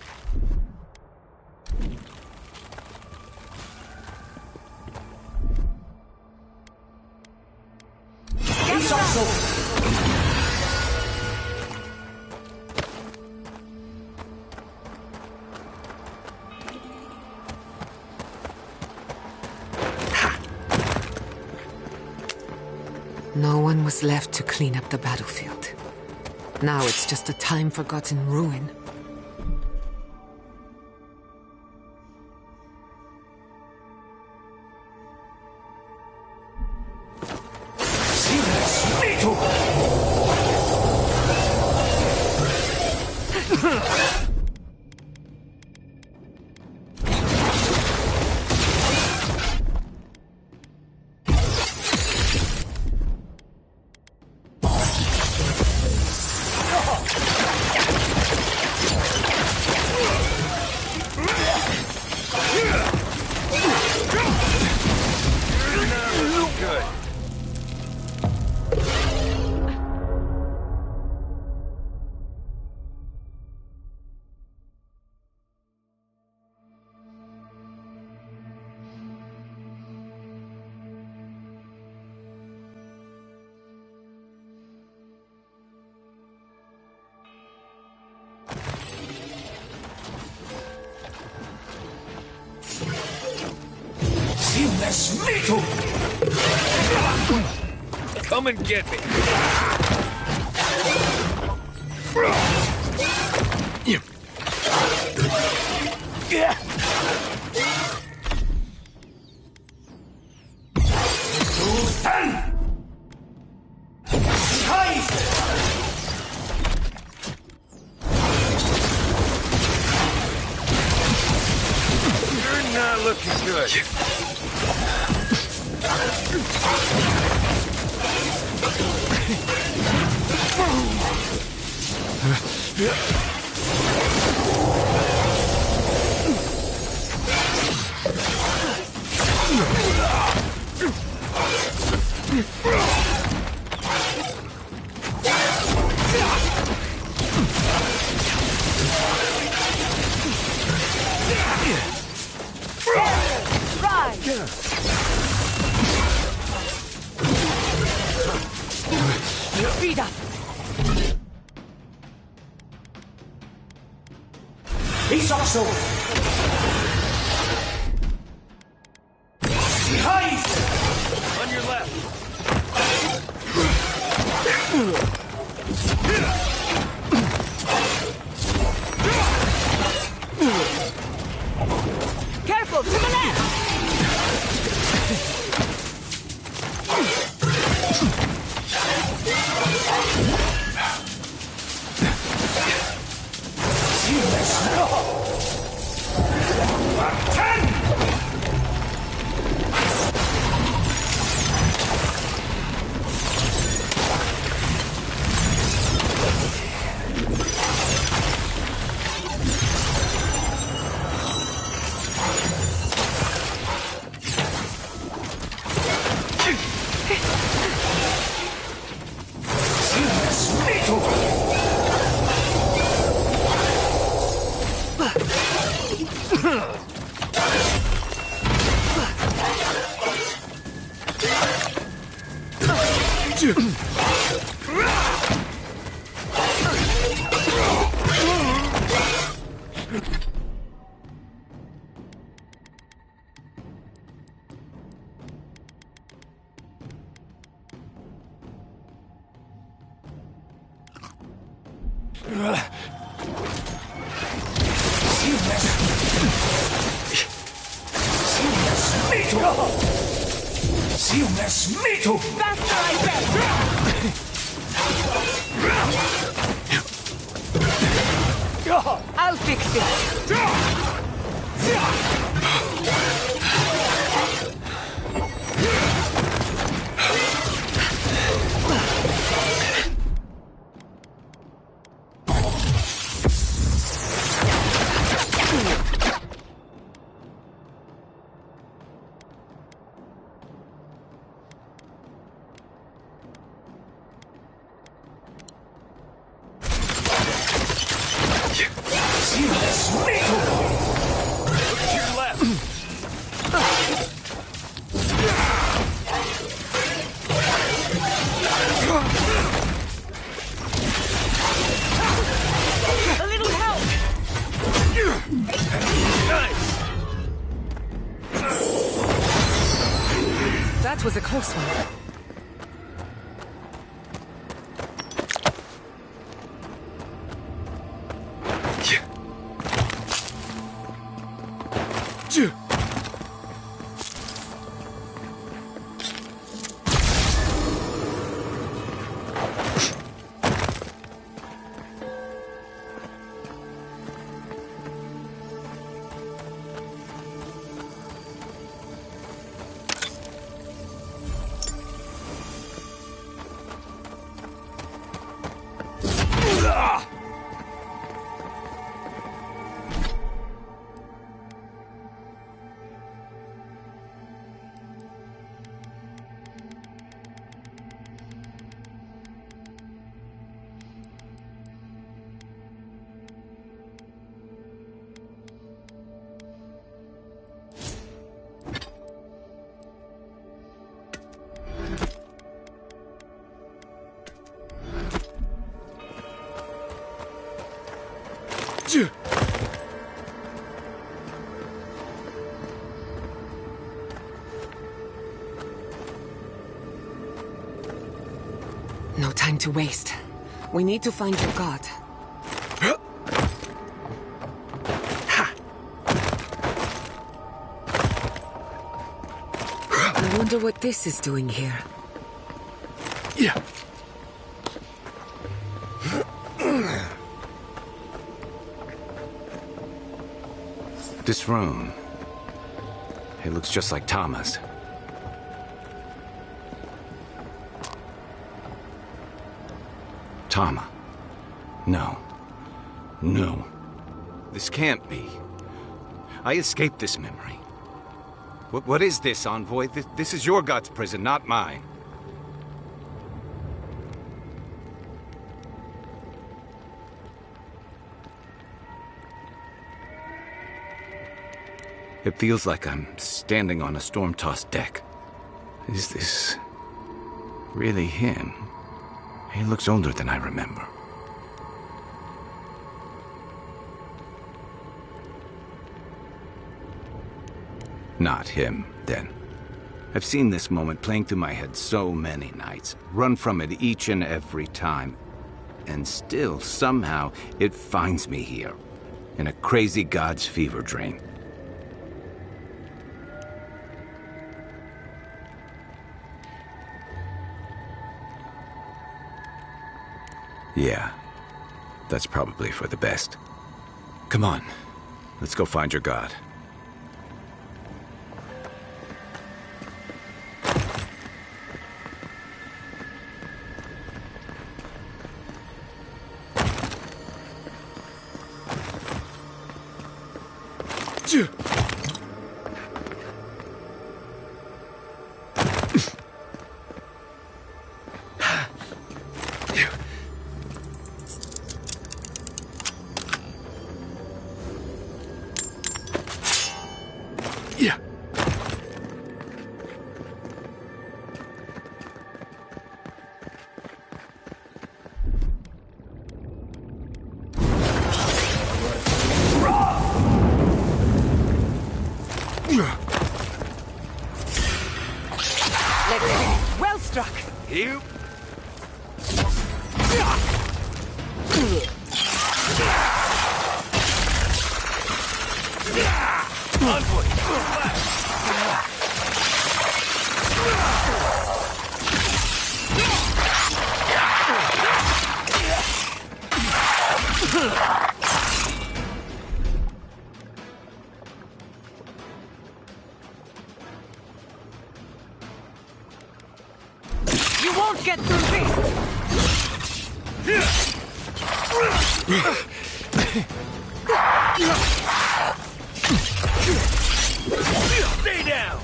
No one was left to clean up the battlefield. Now it's just a time-forgotten ruin. Good. Come and get me. You're not looking good. Speed up! He's also... Behind! On your left. Careful, to the left! Faster, I said! I'll fix this. That was a close one. No time to waste. We need to find your god. I wonder what this is doing here. Yeah. This room. It looks just like Tama's. Tama. No. No. This can't be. I escaped this memory. What is this, Envoy? This is your god's prison, not mine. It feels like I'm standing on a storm-tossed deck. Is this really him? He looks older than I remember. Not him, then. I've seen this moment playing through my head so many nights, run from it each and every time, and still, somehow, it finds me here, in a crazy god's fever dream. Yeah, that's probably for the best. Come on, let's go find your god. Well struck! You. You won't get through this! Stay down!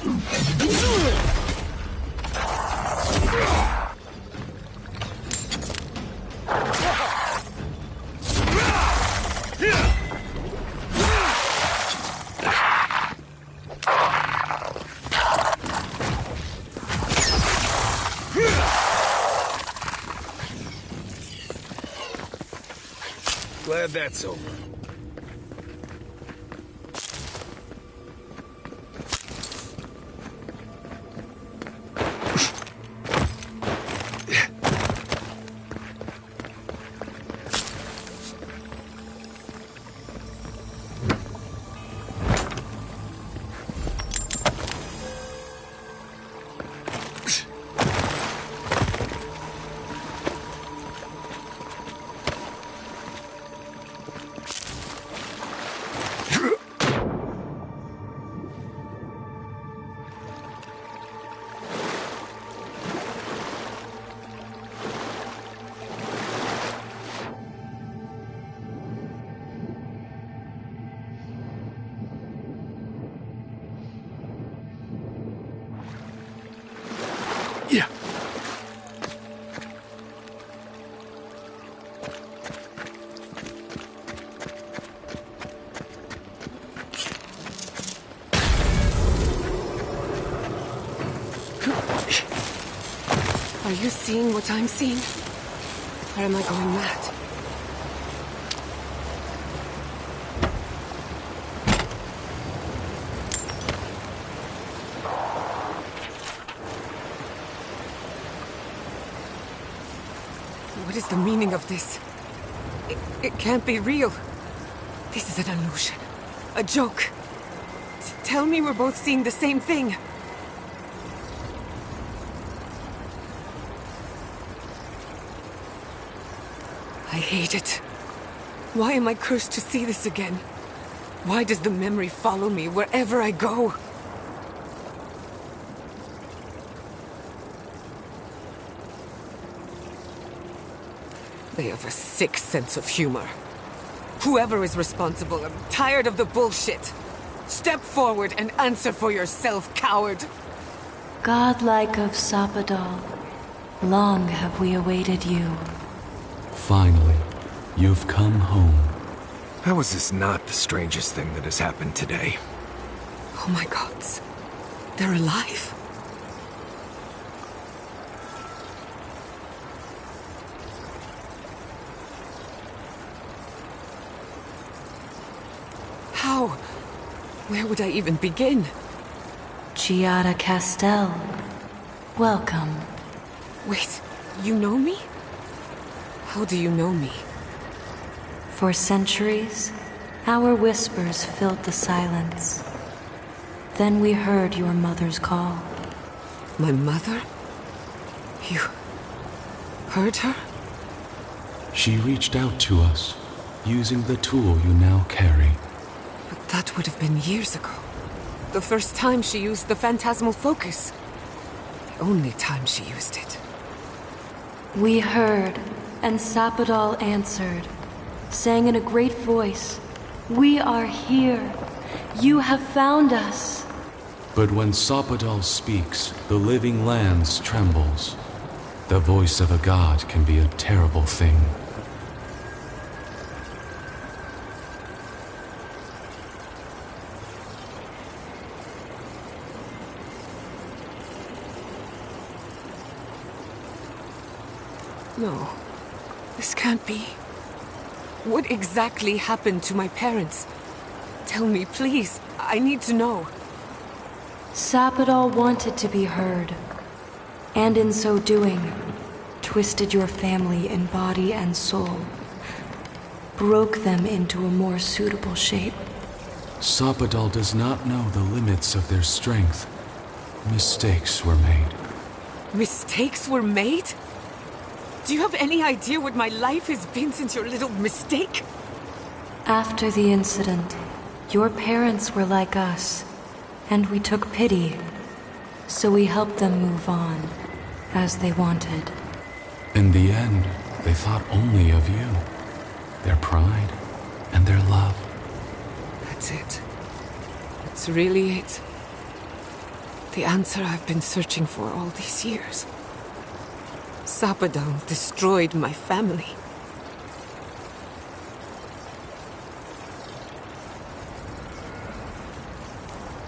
Glad that's over. Are you seeing what I'm seeing? Or am I going mad? What is the meaning of this? It can't be real. This is an illusion. A joke. Tell me we're both seeing the same thing. I hate it. Why am I cursed to see this again? Why does the memory follow me wherever I go? They have a sick sense of humor. Whoever is responsible, I'm tired of the bullshit. Step forward and answer for yourself, coward. Godlike of Sapadal, long have we awaited you. Finally, you've come home. How is this not the strangest thing that has happened today? Oh my gods. They're alive. How? Where would I even begin? Giada Castel, welcome. Wait, you know me? How do you know me? For centuries, our whispers filled the silence. Then we heard your mother's call. My mother? You heard her? She reached out to us, using the tool you now carry. But that would have been years ago. The first time she used the phantasmal focus. The only time she used it. We heard, and Sapadal answered, saying in a great voice, "We are here. You have found us." But when Sapadal speaks, the living lands trembles. The voice of a god can be a terrible thing. No, this can't be. What exactly happened to my parents? Tell me, please. I need to know. Sapadal wanted to be heard, and in so doing, twisted your family in body and soul, broke them into a more suitable shape. Sapadal does not know the limits of their strength. Mistakes were made. Mistakes were made? Do you have any idea what my life has been since your little mistake? After the incident, your parents were like us, and we took pity, so we helped them move on, as they wanted. In the end, they thought only of you, their pride, and their love. That's it. That's really it. The answer I've been searching for all these years. Sapadal destroyed my family.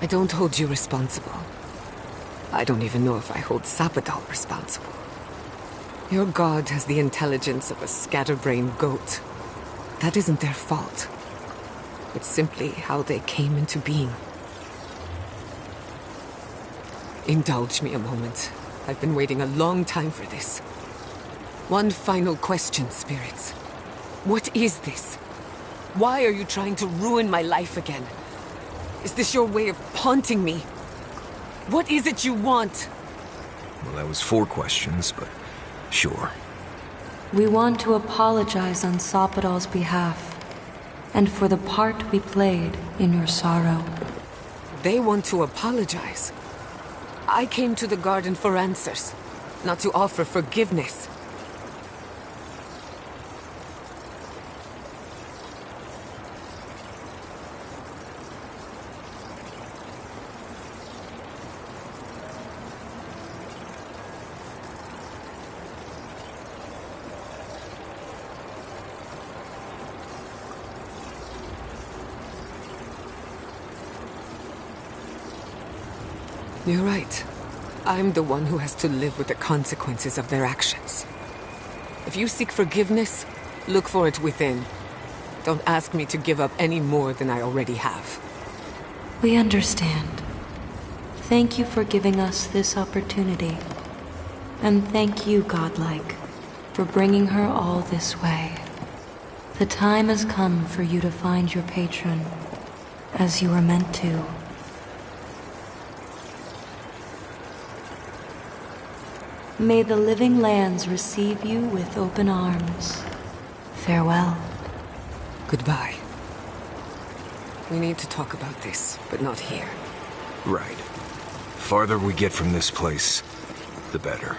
I don't hold you responsible. I don't even know if I hold Sapadal responsible. Your god has the intelligence of a scatterbrained goat. That isn't their fault. It's simply how they came into being. Indulge me a moment. I've been waiting a long time for this. One final question, spirits. What is this? Why are you trying to ruin my life again? Is this your way of haunting me? What is it you want? Well, that was 4 questions, but sure. We want to apologize on Sapadal's behalf, and for the part we played in your sorrow. They want to apologize. I came to the garden for answers, not to offer forgiveness. You're right. I'm the one who has to live with the consequences of their actions. If you seek forgiveness, look for it within. Don't ask me to give up any more than I already have. We understand. Thank you for giving us this opportunity. And thank you, Godlike, for bringing her all this way. The time has come for you to find your patron, as you were meant to. May the living lands receive you with open arms. Farewell. Goodbye. We need to talk about this, but not here. Right. Farther we get from this place, the better.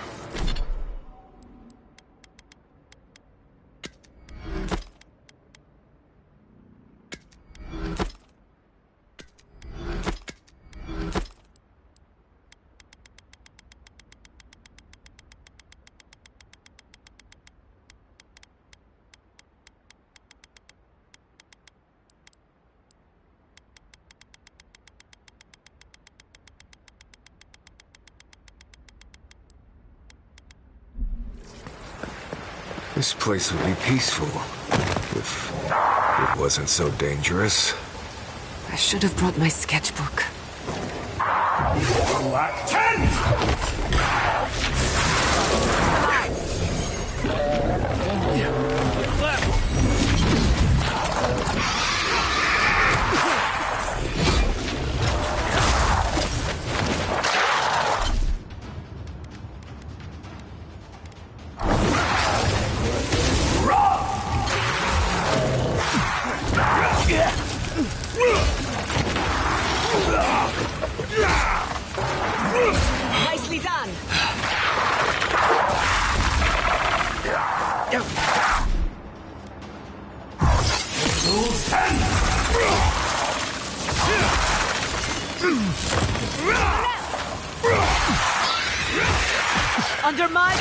This place would be peaceful if it wasn't so dangerous. I should have brought my sketchbook. Nicely done. Under my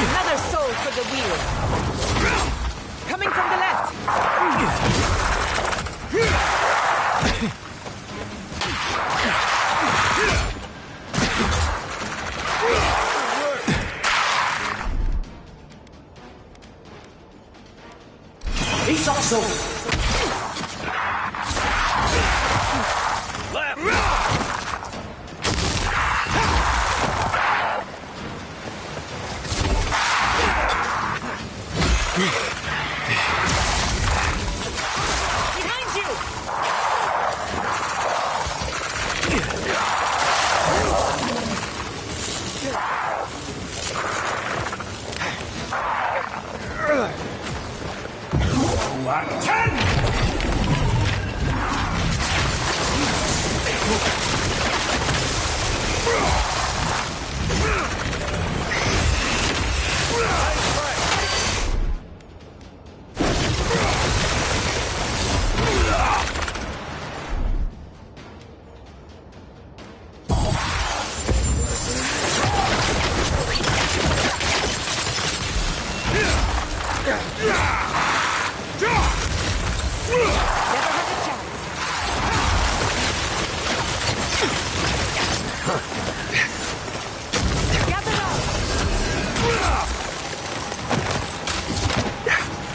Another soul for the wheel. Coming from the left. He's also... Behind you!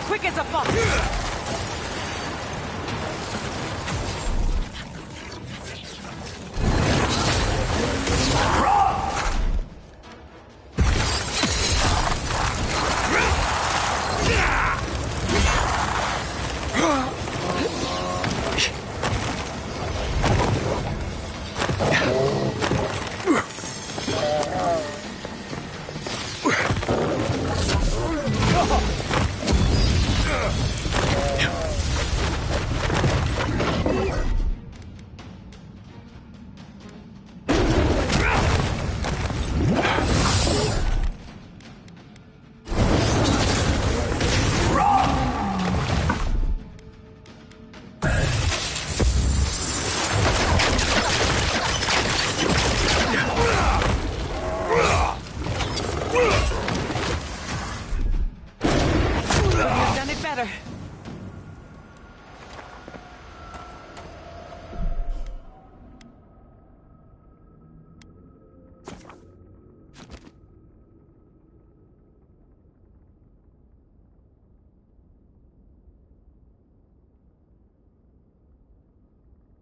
Quick as a fox! You've done it better.